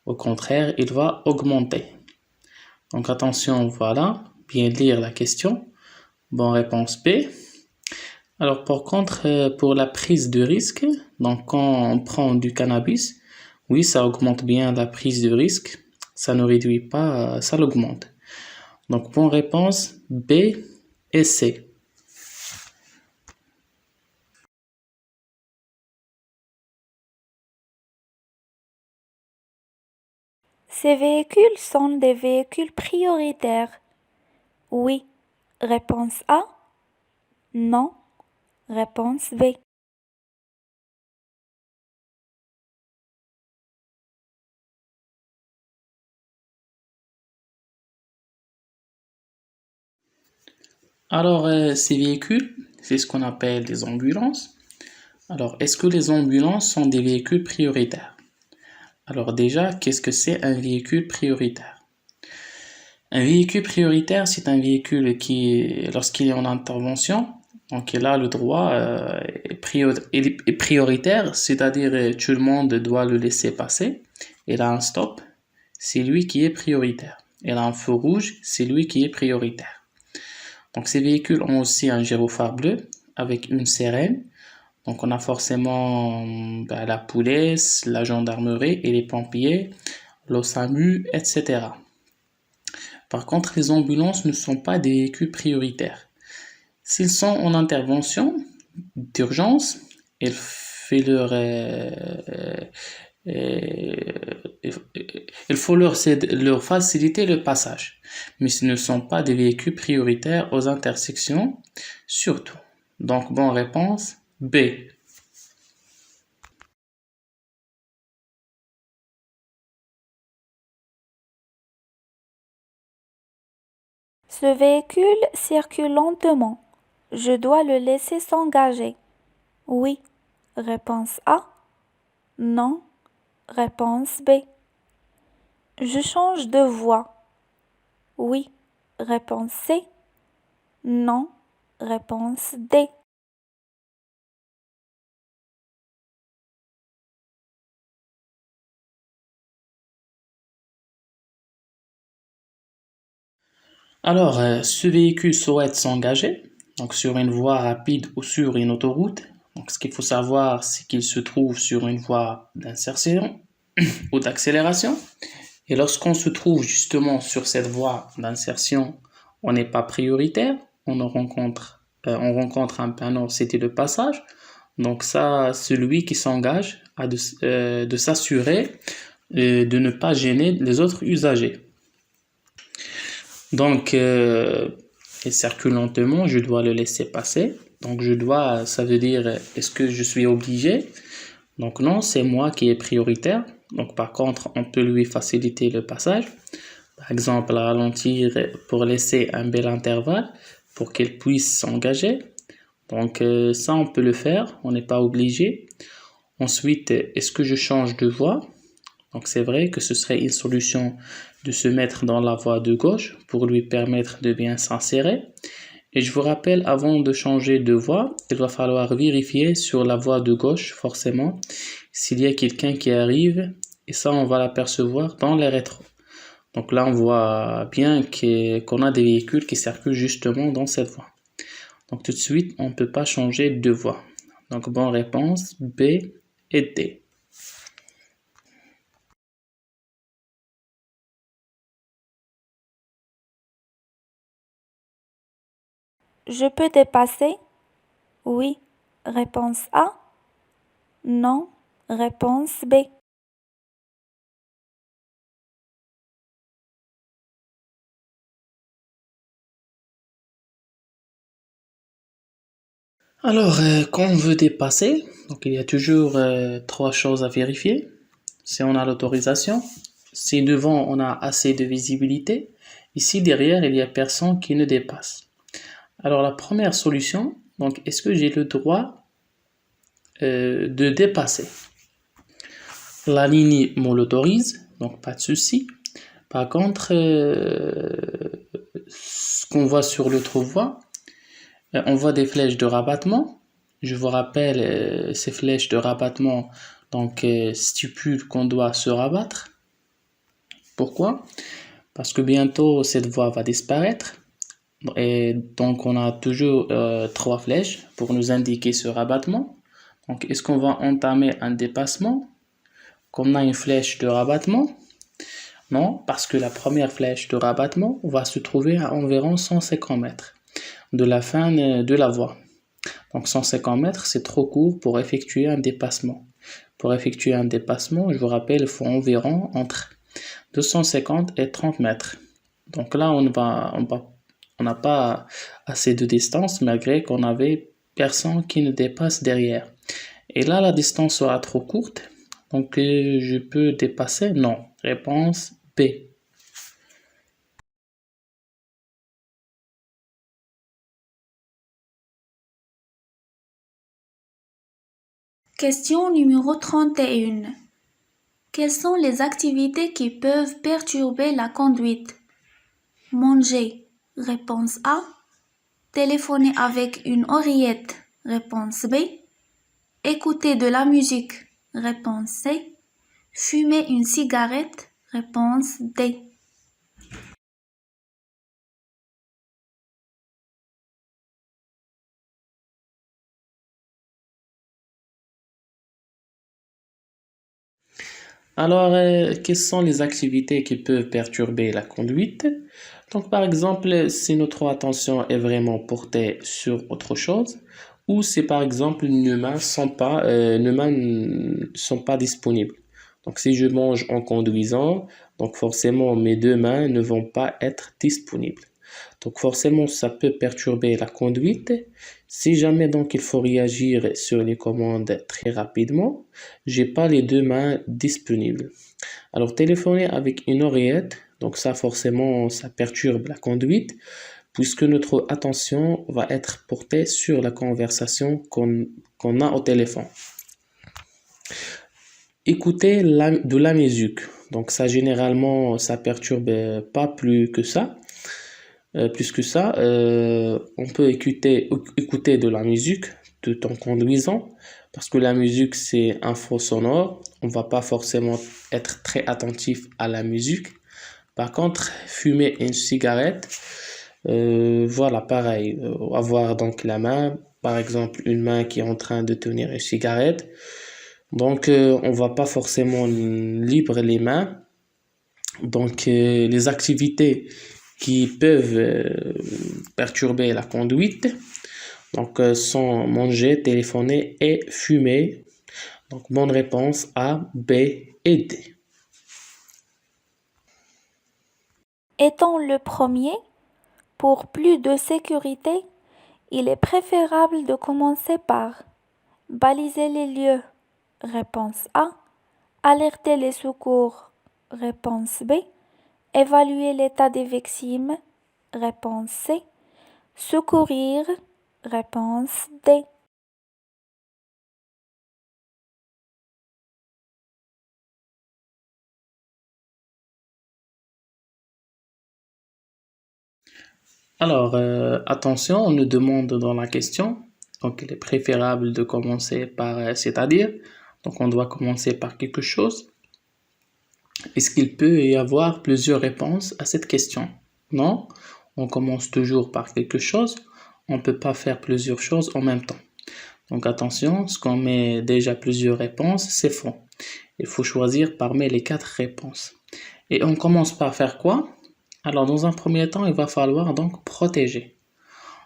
Au contraire, il va augmenter. Donc attention, voilà, bien lire la question. Bonne réponse B. Alors, par contre, pour la prise de risque, donc quand on prend du cannabis, oui, ça augmente bien la prise de risque. Ça ne réduit pas, ça l'augmente. Donc, bonne réponse B et C. Ces véhicules sont des véhicules prioritaires. Oui. Réponse A. Non. Réponse B. Alors, ces véhicules, c'est ce qu'on appelle des ambulances. Alors, est-ce que les ambulances sont des véhicules prioritaires? Alors déjà, qu'est-ce que c'est un véhicule prioritaire? Un véhicule prioritaire, c'est un véhicule qui, lorsqu'il est en intervention, donc il a le droit est prioritaire, c'est-à-dire tout le monde doit le laisser passer. Il a un stop, c'est lui qui est prioritaire. Il a un feu rouge, c'est lui qui est prioritaire. Donc ces véhicules ont aussi un gyrophare bleu avec une sirène. Donc on a forcément la police, la gendarmerie et les pompiers, l'OSAMU, etc. Par contre, les ambulances ne sont pas des véhicules prioritaires. S'ils sont en intervention d'urgence, il faut leur faciliter le passage. Mais ce ne sont pas des véhicules prioritaires aux intersections, surtout. Donc, bonne réponse, B. Ce véhicule circule lentement. Je dois le laisser s'engager. Oui. Réponse A. Non. Réponse B. Je change de voie. Oui. Réponse C. Non. Réponse D. Alors, ce véhicule souhaite s'engager, donc sur une voie rapide ou sur une autoroute. Donc, ce qu'il faut savoir, c'est qu'il se trouve sur une voie d'insertion ou d'accélération. Et lorsqu'on se trouve justement sur cette voie d'insertion, on n'est pas prioritaire, on rencontre un panneau, c'était le passage. Donc ça, celui qui s'engage a de s'assurer de ne pas gêner les autres usagers. Donc, il circule lentement, je dois le laisser passer. Donc, ça veut dire, est-ce que je suis obligé? Donc, non, c'est moi qui est prioritaire. Donc, par contre, on peut lui faciliter le passage. Par exemple, ralentir pour laisser un bel intervalle pour qu'il puisse s'engager. Donc, ça, on peut le faire, on n'est pas obligé. Ensuite, est-ce que je change de voie? Donc c'est vrai que ce serait une solution de se mettre dans la voie de gauche pour lui permettre de bien s'insérer. Et je vous rappelle, avant de changer de voie, il va falloir vérifier sur la voie de gauche, forcément, s'il y a quelqu'un qui arrive. Et ça, on va l'apercevoir dans les rétros. Donc là, on voit bien qu'on a des véhicules qui circulent justement dans cette voie. Donc tout de suite, on ne peut pas changer de voie. Donc bonne réponse, B et D. Je peux dépasser? Oui. Réponse A. Non. Réponse B. Alors, quand on veut dépasser, donc il y a toujours trois choses à vérifier. Si on a l'autorisation, si devant on a assez de visibilité, ici derrière il y a personne qui ne dépasse. Alors la première solution, donc est-ce que j'ai le droit de dépasser? La ligne me l'autorise, donc pas de souci. Par contre, ce qu'on voit sur l'autre voie, on voit des flèches de rabattement. Je vous rappelle, ces flèches de rabattement donc, stipulent qu'on doit se rabattre. Pourquoi? Parce que bientôt cette voie va disparaître Et donc, on a toujours trois flèches pour nous indiquer ce rabattement. Donc, est-ce qu'on va entamer un dépassement? Qu'on a une flèche de rabattement? Non, parce que la première flèche de rabattement va se trouver à environ 150 mètres de la fin de la voie. Donc 150 mètres, c'est trop court pour effectuer un dépassement. Pour effectuer un dépassement, je vous rappelle, il faut environ entre 250 et 30 mètres. Donc là, on n'a pas assez de distance malgré qu'on avait personne qui nous dépasse derrière. Et là, la distance sera trop courte. Donc, je peux dépasser? Non. Réponse B. Question numéro 31. Quelles sont les activités qui peuvent perturber la conduite? Manger, réponse A. Téléphoner avec une oreillette, réponse B. Écouter de la musique, réponse C. Fumer une cigarette, réponse D. Alors, quelles sont les activités qui peuvent perturber la conduite? Donc, par exemple, si notre attention est vraiment portée sur autre chose, ou si par exemple nos mains ne sont pas disponibles. Donc, si je mange en conduisant, donc forcément mes deux mains ne vont pas être disponibles. Donc, forcément, ça peut perturber la conduite. Si jamais donc il faut réagir sur les commandes très rapidement, j'ai pas les deux mains disponibles. Alors, téléphoner avec une oreillette, donc ça forcément, ça perturbe la conduite puisque notre attention va être portée sur la conversation qu'on a au téléphone. Écouter de la musique, donc ça généralement, ça perturbe pas plus que ça. Plus que ça, on peut écouter de la musique tout en conduisant, parce que la musique c'est un fond sonore, on va pas forcément être très attentif à la musique. Par contre, fumer une cigarette, voilà, pareil, avoir donc la main, par exemple une main qui est en train de tenir une cigarette, donc on va pas forcément libre les mains, donc les activités qui peuvent perturber la conduite, donc sont manger, téléphoner et fumer. Donc bonne réponse A, B et D. Étant le premier, pour plus de sécurité, il est préférable de commencer par baliser les lieux, réponse A, alerter les secours, réponse B, évaluer l'état des victimes, réponse C, secourir, réponse D. Alors, attention, on nous demande dans la question, donc il est préférable de commencer par c'est-à-dire, donc on doit commencer par quelque chose. Est-ce qu'il peut y avoir plusieurs réponses à cette question? Non, on commence toujours par quelque chose, on ne peut pas faire plusieurs choses en même temps. Donc attention, ce qu'on met déjà plusieurs réponses, c'est faux. Il faut choisir parmi les 4 réponses. Et on commence par faire quoi? Alors dans un premier temps, il va falloir donc protéger.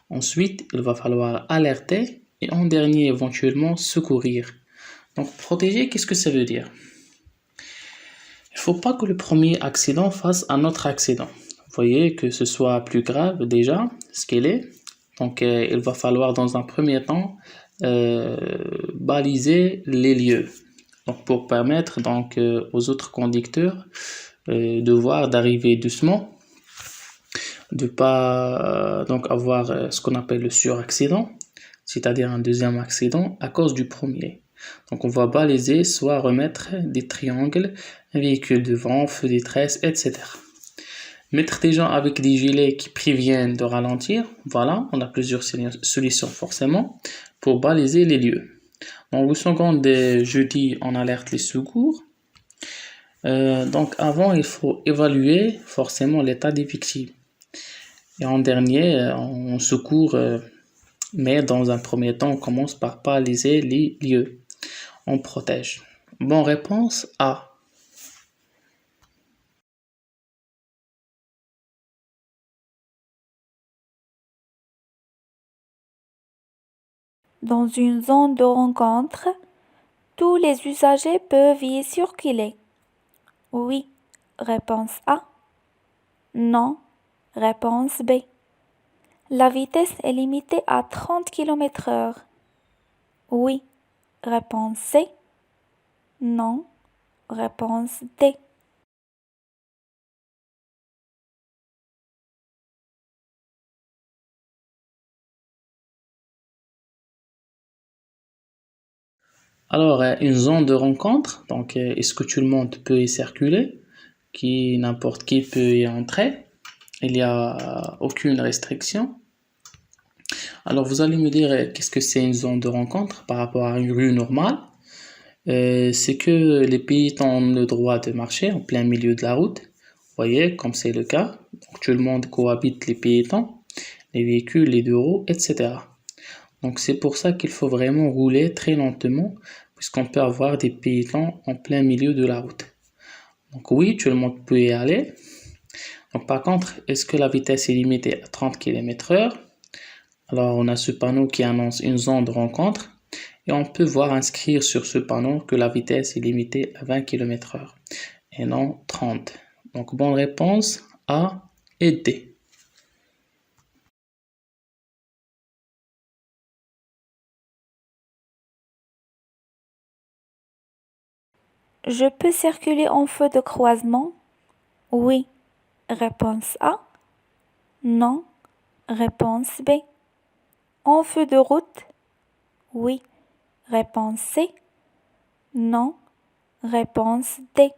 Ensuite, il va falloir alerter et en dernier, éventuellement, secourir. Donc protéger, qu'est-ce que ça veut dire? Il ne faut pas que le premier accident fasse un autre accident. Vous voyez que ce soit plus grave déjà, ce qu'il est. Donc il va falloir dans un premier temps baliser les lieux. Donc pour permettre donc aux autres conducteurs de voir, d'arriver doucement, de pas donc avoir ce qu'on appelle le suraccident, c'est-à-dire un deuxième accident à cause du premier. Donc on va baliser, soit remettre des triangles, un véhicule devant, feu détresse, etc. Mettre des gens avec des gilets qui préviennent de ralentir, voilà, on a plusieurs solutions forcément pour baliser les lieux. Donc le second, jeudi, on alerte les secours. Donc avant, il faut évaluer forcément l'état des victimes. Et en dernier, en secours, mais dans un premier temps, on commence par paralyser les lieux. On protège. Bonne réponse A. Dans une zone de rencontre, tous les usagers peuvent y circuler. Oui. Réponse A. Non. Réponse B. La vitesse est limitée à 30 km/h. Oui. Réponse C. Non. Réponse D. Alors, une zone de rencontre, donc est-ce que tout le monde peut y circuler? Qui n'importe qui peut y entrer? Il n'y a aucune restriction. Alors, vous allez me dire qu'est-ce que c'est une zone de rencontre par rapport à une rue normale? C'est que les piétons ont le droit de marcher en plein milieu de la route. Vous voyez, comme c'est le cas. Donc, tout le monde cohabite les piétons, les véhicules, les deux roues, etc. Donc, c'est pour ça qu'il faut vraiment rouler très lentement, puisqu'on peut avoir des piétons en plein milieu de la route. Donc, oui, tout le monde peut y aller. Donc, par contre, est-ce que la vitesse est limitée à 30 km/h? Alors, on a ce panneau qui annonce une zone de rencontre. Et on peut voir inscrire sur ce panneau que la vitesse est limitée à 20 km/h et non 30. Donc, bonne réponse A et D. Je peux circuler en feu de croisement? Oui. Réponse A. Non. Réponse B. En feu de route? Oui. Réponse C. Non. Réponse D.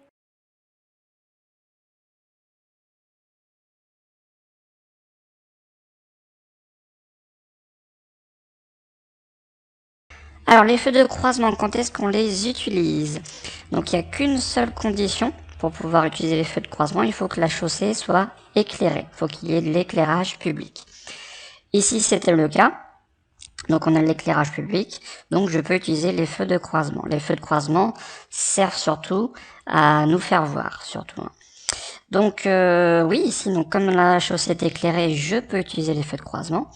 Alors les feux de croisement, quand est-ce qu'on les utilise? Donc il n'y a qu'une seule condition pour pouvoir utiliser les feux de croisement, il faut que la chaussée soit éclairée, il faut qu'il y ait de l'éclairage public. Ici c'était le cas, donc on a l'éclairage public, donc je peux utiliser les feux de croisement. Les feux de croisement servent surtout à nous faire voir, surtout. Donc oui, ici, donc, comme la chaussée est éclairée, je peux utiliser les feux de croisement.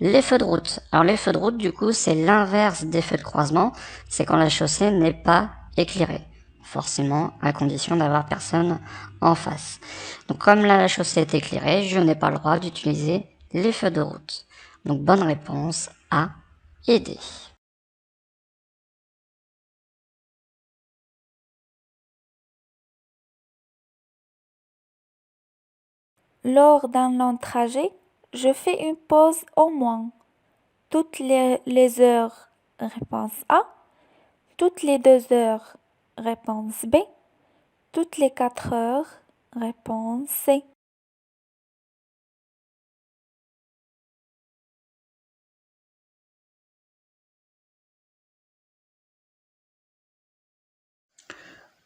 Les feux de route. Alors les feux de route, du coup, c'est l'inverse des feux de croisement. C'est quand la chaussée n'est pas éclairée. Forcément, à condition d'avoir personne en face. Donc comme la chaussée est éclairée, je n'ai pas le droit d'utiliser les feux de route. Donc bonne réponse A et D. Lors d'un long trajet, je fais une pause au moins toutes les heures. Réponse A. Toutes les 2 heures. Réponse B. Toutes les 4 heures. Réponse C.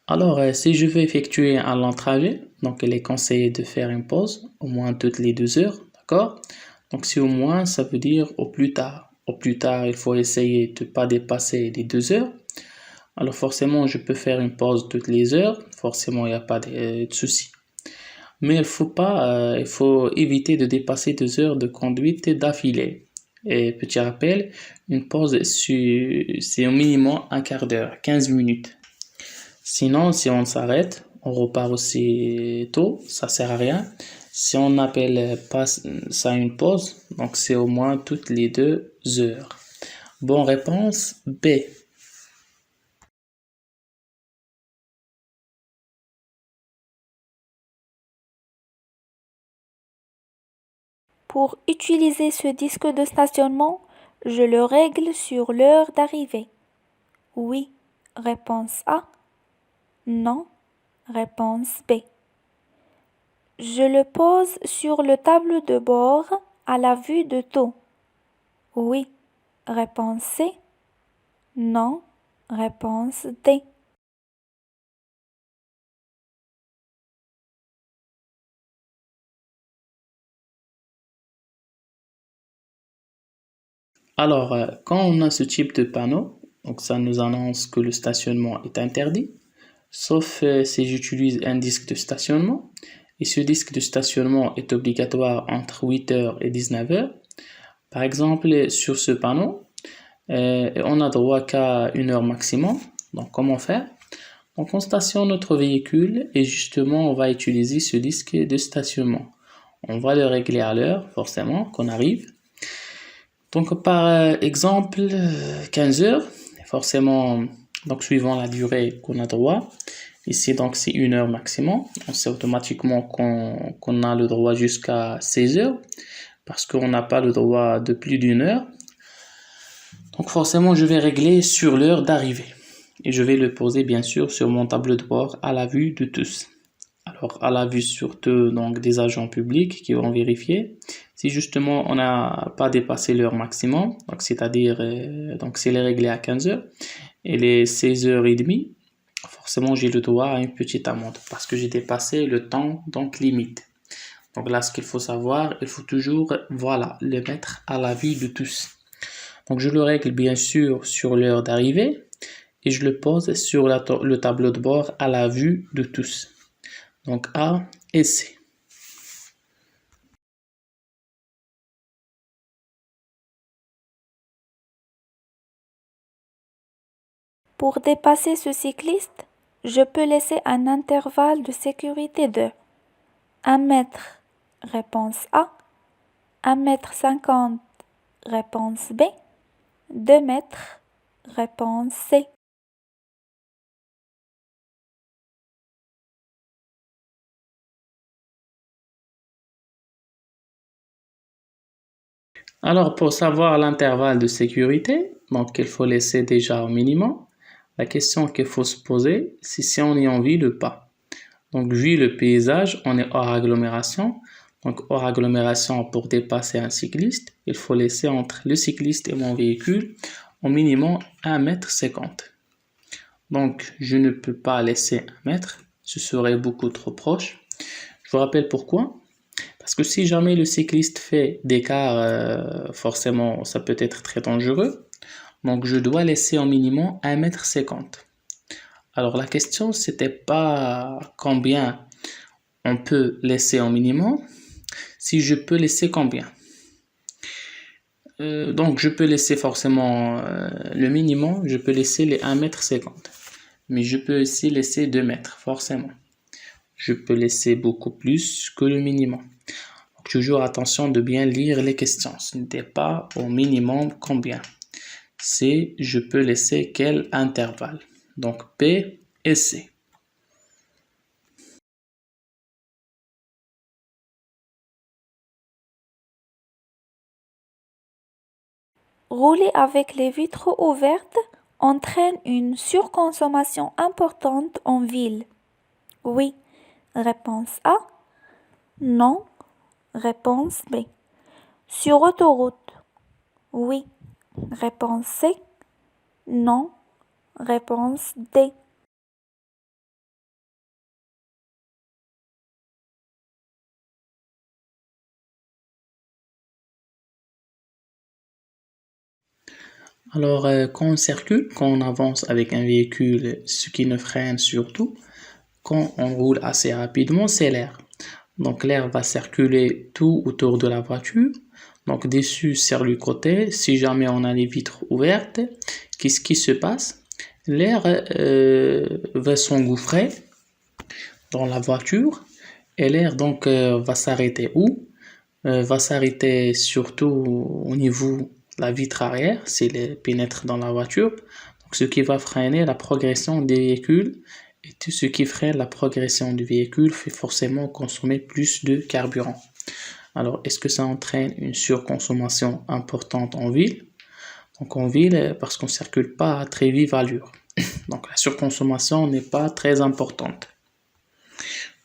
Alors, si je veux effectuer un long trajet, donc il est conseillé de faire une pause au moins toutes les 2 heures, d'accord? Donc, si au moins, ça veut dire au plus tard. Au plus tard, il faut essayer de ne pas dépasser les 2 heures. Alors, forcément, je peux faire une pause toutes les heures. Forcément, il n'y a pas de souci. Mais il faut éviter de dépasser 2 heures de conduite d'affilée. Et petit rappel, une pause, c'est au minimum un quart d'heure, 15 minutes. Sinon, si on s'arrête, on repart aussi tôt, ça sert à rien. Si on n'appelle pas ça une pause, donc c'est au moins toutes les 2 heures. Bonne réponse B. Pour utiliser ce disque de stationnement, je le règle sur l'heure d'arrivée. Oui. Réponse A. Non. Réponse B. Je le pose sur le tableau de bord à la vue de tout. Oui. Réponse C. Non. Réponse D. Alors, quand on a ce type de panneau, donc ça nous annonce que le stationnement est interdit, sauf si j'utilise un disque de stationnement. Et ce disque de stationnement est obligatoire entre 8h et 19h. Par exemple, sur ce panneau, on n'a droit qu'à 1 heure maximum. Donc, comment faire? Donc, on stationne notre véhicule et justement, on va utiliser ce disque de stationnement. On va le régler à l'heure, forcément, qu'on arrive. Donc, par exemple, 15 heures, forcément, donc suivant la durée qu'on a droit. Ici, donc, c'est 1 heure maximum. On sait automatiquement qu'on a le droit jusqu'à 16 heures parce qu'on n'a pas le droit de plus d'1 heure. Donc, forcément, je vais régler sur l'heure d'arrivée. Et je vais le poser, bien sûr, sur mon tableau de bord à la vue de tous. Alors, à la vue surtout donc, des agents publics qui vont vérifier si justement on n'a pas dépassé l'heure maximum, donc c'est-à-dire donc s'il est réglé à 15 heures et les 16h30, forcément j'ai le droit à une petite amende parce que j'ai dépassé le temps donc limite. Donc là, ce qu'il faut savoir, il faut toujours voilà le mettre à la vue de tous. Donc je le règle bien sûr sur l'heure d'arrivée et je le pose sur le tableau de bord à la vue de tous. Donc A et C. Pour dépasser ce cycliste, je peux laisser un intervalle de sécurité de 1 mètre, réponse A, 1,50 m, réponse B, 2 mètres, réponse C. Alors, pour savoir l'intervalle de sécurité, donc il faut laisser déjà au minimum. La question qu'il faut se poser, c'est si on est en ville ou pas. Donc, vu le paysage, on est hors agglomération. Donc, hors agglomération, pour dépasser un cycliste, il faut laisser entre le cycliste et mon véhicule au minimum 1,50 m. Donc, je ne peux pas laisser 1 mètre, ce serait beaucoup trop proche. Je vous rappelle pourquoi. Parce que si jamais le cycliste fait d'écart, forcément, ça peut être très dangereux. Donc, je dois laisser au minimum 1,50 m. Alors, la question, c'était pas combien on peut laisser au minimum, si je peux laisser combien. Donc, je peux laisser forcément le minimum, je peux laisser les 1,50 m. Mais je peux aussi laisser 2 mètres, forcément. Je peux laisser beaucoup plus que le minimum. Donc, toujours attention de bien lire les questions. Ce n'était pas au minimum combien. C'est je peux laisser quel intervalle. Donc P et C. Rouler avec les vitres ouvertes entraîne une surconsommation importante en ville. Oui, réponse A. Non, réponse B. Sur autoroute. Oui, réponse C. Non, réponse D. Alors, quand on circule, quand on avance avec un véhicule, ce qui nous freine surtout, quand on roule assez rapidement, c'est l'air. Donc l'air va circuler tout autour de la voiture. Donc dessus, sur le côté, si jamais on a les vitres ouvertes, qu'est-ce qui se passe? L'air va s'engouffrer dans la voiture et l'air donc va s'arrêter où? Va s'arrêter surtout au niveau de la vitre arrière, s'il pénètre dans la voiture. Donc, ce qui va freiner la progression des véhicules. Et tout ce qui freine la progression du véhicule fait forcément consommer plus de carburant. Alors, est-ce que ça entraîne une surconsommation importante en ville? Donc, en ville, parce qu'on ne circule pas à très vive allure. Donc, la surconsommation n'est pas très importante.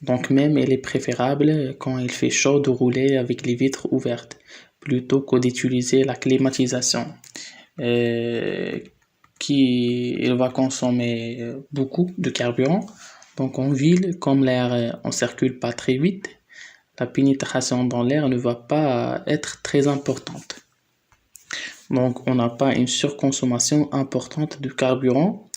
Donc, même, elle est préférable quand il fait chaud de rouler avec les vitres ouvertes, plutôt que d'utiliser la climatisation. Il va consommer beaucoup de carburant. Donc en ville, comme l'air on circule pas très vite, la pénétration dans l'air ne va pas être très importante. Donc, on n'a pas une surconsommation importante de carburant.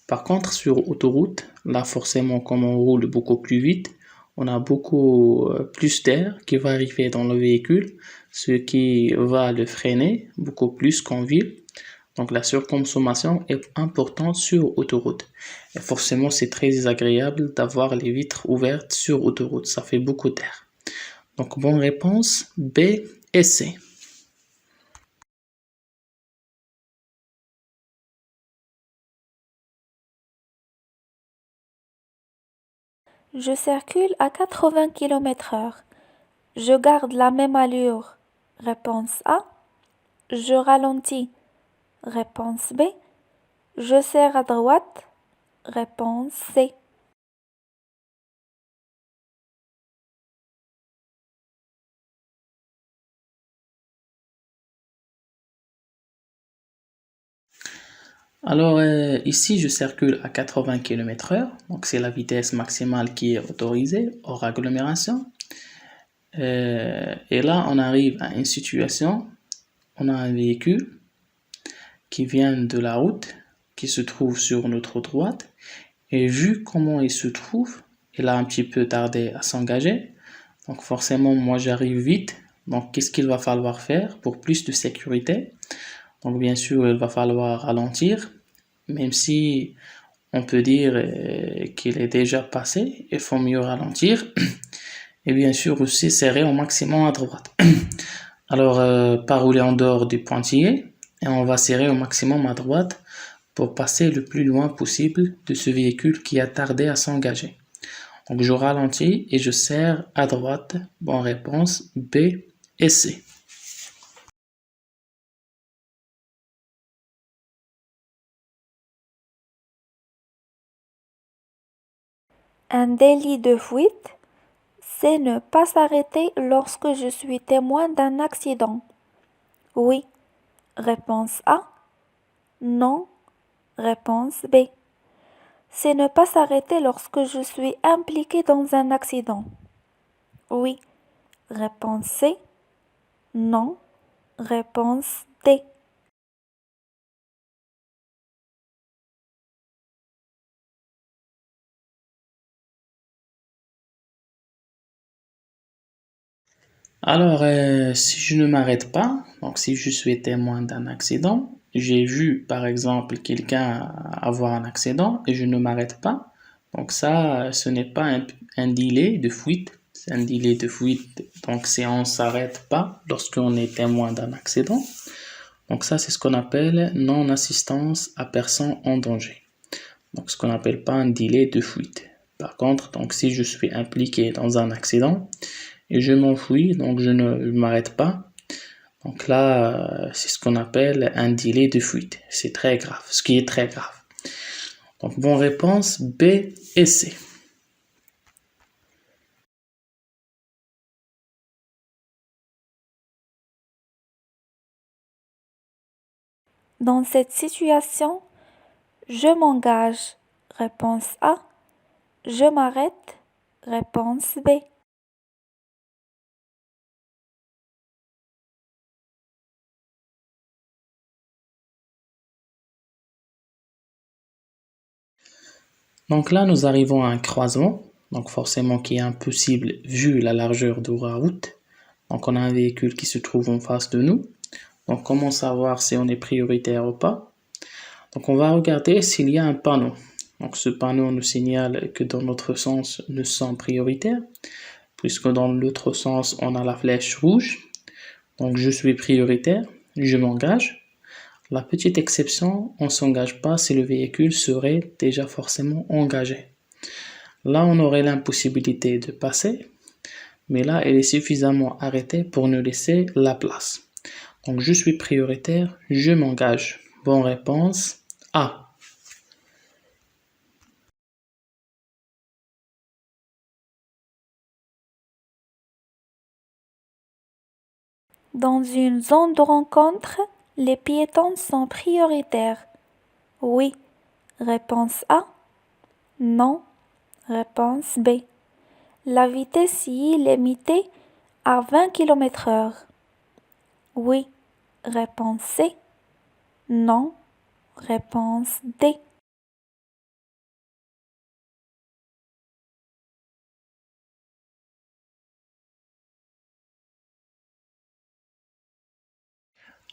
Par contre, sur autoroute, là, forcément, comme on roule beaucoup plus vite, on a beaucoup plus d'air qui va arriver dans le véhicule, ce qui va le freiner beaucoup plus qu'en ville. Donc, la surconsommation est importante sur autoroute. Et forcément, c'est très désagréable d'avoir les vitres ouvertes sur autoroute. Ça fait beaucoup d'air. Donc, bonne réponse B et C. Je circule à 80 km/h. Je garde la même allure. Réponse A. Je ralentis. Réponse B. Je serre à droite. Réponse C. Alors ici, je circule à 80 km/h, donc c'est la vitesse maximale qui est autorisée hors agglomération. Et là, on arrive à une situation, on a un véhicule qui vient de la route, qui se trouve sur notre droite, et vu comment il se trouve, il a un petit peu tardé à s'engager, donc forcément, moi j'arrive vite, donc qu'est-ce qu'il va falloir faire pour plus de sécurité? Donc bien sûr, il va falloir ralentir, même si on peut dire qu'il est déjà passé, il faut mieux ralentir. Et bien sûr aussi serrer au maximum à droite. Alors, pas rouler en dehors du pointillé, et on va serrer au maximum à droite pour passer le plus loin possible de ce véhicule qui a tardé à s'engager. Donc je ralentis et je serre à droite. Bonne réponse B et C. Un délit de fuite, c'est ne pas s'arrêter lorsque je suis témoin d'un accident. Oui. Réponse A. Non. Réponse B. C'est ne pas s'arrêter lorsque je suis impliqué dans un accident. Oui. Réponse C. Non. Réponse D. Alors, si je ne m'arrête pas, donc si je suis témoin d'un accident, j'ai vu par exemple quelqu'un avoir un accident et je ne m'arrête pas, donc ça, ce n'est pas un délai de fuite, c'est un délai de fuite, donc c'est on ne s'arrête pas lorsqu'on est témoin d'un accident. Donc ça, c'est ce qu'on appelle non-assistance à personne en danger. Donc ce qu'on n'appelle pas un délai de fuite. Par contre, donc si je suis impliqué dans un accident, et je m'enfuis, donc je ne m'arrête pas. Donc là, c'est ce qu'on appelle un délai de fuite. C'est très grave, ce qui est très grave. Donc bonne réponse B et C. Dans cette situation, je m'engage. Réponse A. Je m'arrête. Réponse B. Donc là, nous arrivons à un croisement, donc forcément qui est impossible vu la largeur de la route. Donc on a un véhicule qui se trouve en face de nous. Donc comment savoir si on est prioritaire ou pas? Donc on va regarder s'il y a un panneau. Donc ce panneau nous signale que dans notre sens, nous sommes prioritaires, puisque dans l'autre sens, on a la flèche rouge. Donc je suis prioritaire, je m'engage. La petite exception, on ne s'engage pas si le véhicule serait déjà forcément engagé. Là, on aurait l'impossibilité de passer, mais là, elle est suffisamment arrêtée pour nous laisser la place. Donc je suis prioritaire, je m'engage. Bonne réponse A. Dans une zone de rencontre, les piétons sont prioritaires. Oui. Réponse A. Non. Réponse B. La vitesse y est limitée à 20 km/h. Oui. Réponse C. Non. Réponse D.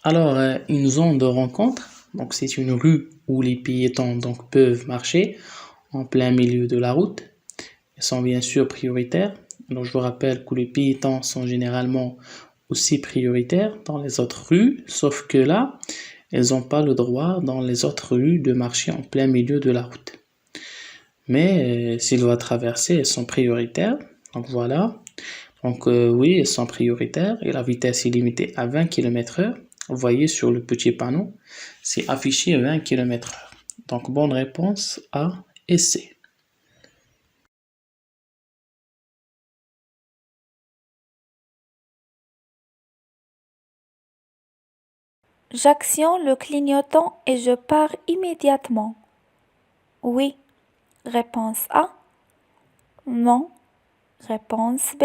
Alors, une zone de rencontre, donc c'est une rue où les piétons donc peuvent marcher en plein milieu de la route. Ils sont bien sûr prioritaires. Donc, je vous rappelle que les piétons sont généralement aussi prioritaires dans les autres rues, sauf que là, ils n'ont pas le droit dans les autres rues de marcher en plein milieu de la route. Mais s'ils doivent traverser, ils sont prioritaires. Donc voilà. Donc oui, ils sont prioritaires et la vitesse est limitée à 20 km/h. Vous voyez sur le petit panneau, c'est affiché 20 km/h. Donc bonne réponse A et C. J'actionne le clignotant et je pars immédiatement. Oui. Réponse A. Non. Réponse B.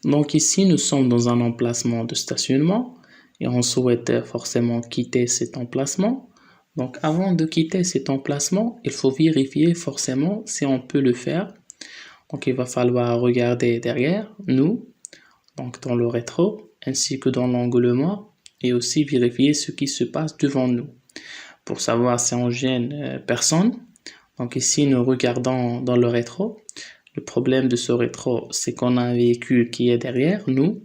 Donc ici, nous sommes dans un emplacement de stationnement et on souhaite forcément quitter cet emplacement. Donc avant de quitter cet emplacement, il faut vérifier forcément si on peut le faire. Donc il va falloir regarder derrière nous, donc dans le rétro, ainsi que dans l'angle mort, et aussi vérifier ce qui se passe devant nous pour savoir si on gêne personne. Donc ici, nous regardons dans le rétro. Le problème de ce rétro, c'est qu'on a un véhicule qui est derrière nous.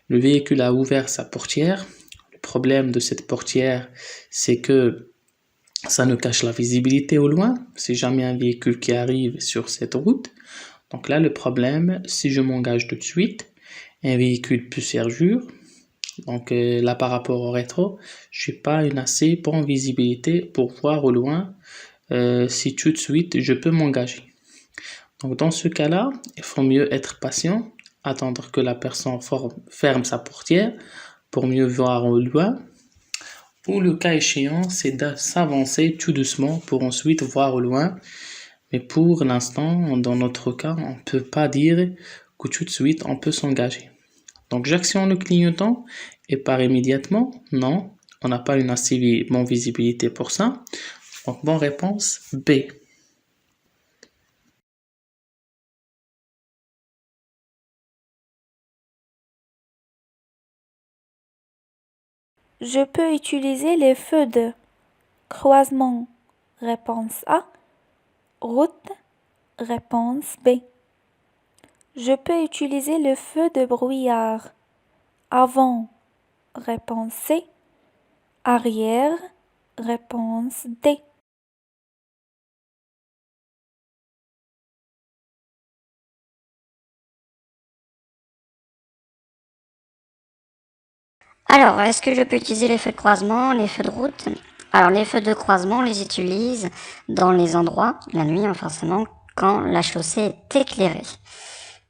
Le véhicule a ouvert sa portière. Le problème de cette portière, c'est que ça nous cache la visibilité au loin. C'est jamais un véhicule qui arrive sur cette route. Donc là, le problème, si je m'engage tout de suite, un véhicule peut surgir. Donc là, par rapport au rétro, je n'ai pas une assez bonne visibilité pour voir au loin si tout de suite je peux m'engager. Donc dans ce cas-là, il faut mieux être patient, attendre que la personne ferme sa portière pour mieux voir au loin. Ou le cas échéant, c'est de s'avancer tout doucement pour ensuite voir au loin. Mais pour l'instant, dans notre cas, on ne peut pas dire que tout de suite on peut s'engager. Donc j'actionne le clignotant et pars immédiatement. Non, on n'a pas une assez bonne visibilité pour ça. Donc bonne réponse B. Je peux utiliser les feux de croisement. Réponse A. Route. Réponse B. Je peux utiliser le feu de brouillard. Avant. Réponse C. Arrière. Réponse D. Alors, est-ce que je peux utiliser les feux de croisement, les feux de route? Alors, les feux de croisement, on les utilise dans les endroits, la nuit, forcément, quand la chaussée est éclairée.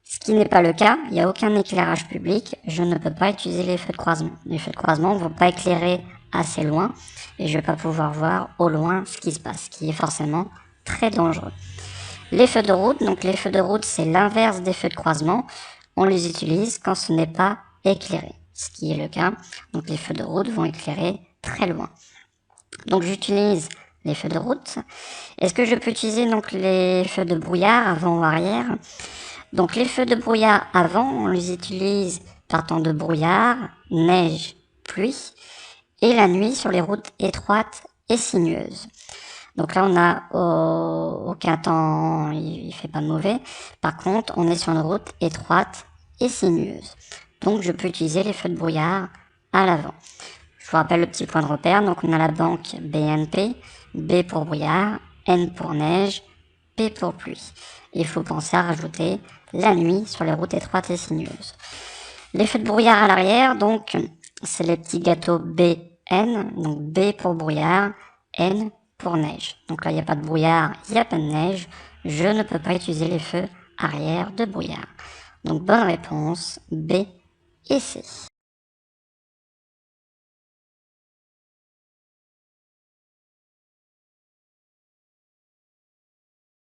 Ce qui n'est pas le cas, il n'y a aucun éclairage public, je ne peux pas utiliser les feux de croisement. Les feux de croisement ne vont pas éclairer assez loin et je ne vais pas pouvoir voir au loin ce qui se passe, ce qui est forcément très dangereux. Les feux de route, donc les feux de route, c'est l'inverse des feux de croisement. On les utilise quand ce n'est pas éclairé, ce qui est le cas. Donc les feux de route vont éclairer très loin. Donc j'utilise les feux de route. Est-ce que je peux utiliser donc les feux de brouillard avant ou arrière? Donc les feux de brouillard avant, on les utilise par temps de brouillard, neige, pluie, et la nuit sur les routes étroites et sinueuses. Donc là, on a aucun temps, il fait pas mauvais. Par contre, on est sur une route étroite et sinueuse. Donc je peux utiliser les feux de brouillard à l'avant. Je vous rappelle le petit point de repère. Donc on a la banque BNP, B pour brouillard, N pour neige, P pour pluie. Il faut penser à rajouter la nuit sur les routes étroites et sinueuses. Les feux de brouillard à l'arrière, donc c'est les petits gâteaux BN, donc B pour brouillard, N pour neige. Donc là, il n'y a pas de brouillard, il n'y a pas de neige. Je ne peux pas utiliser les feux arrière de brouillard. Donc bonne réponse, B et C.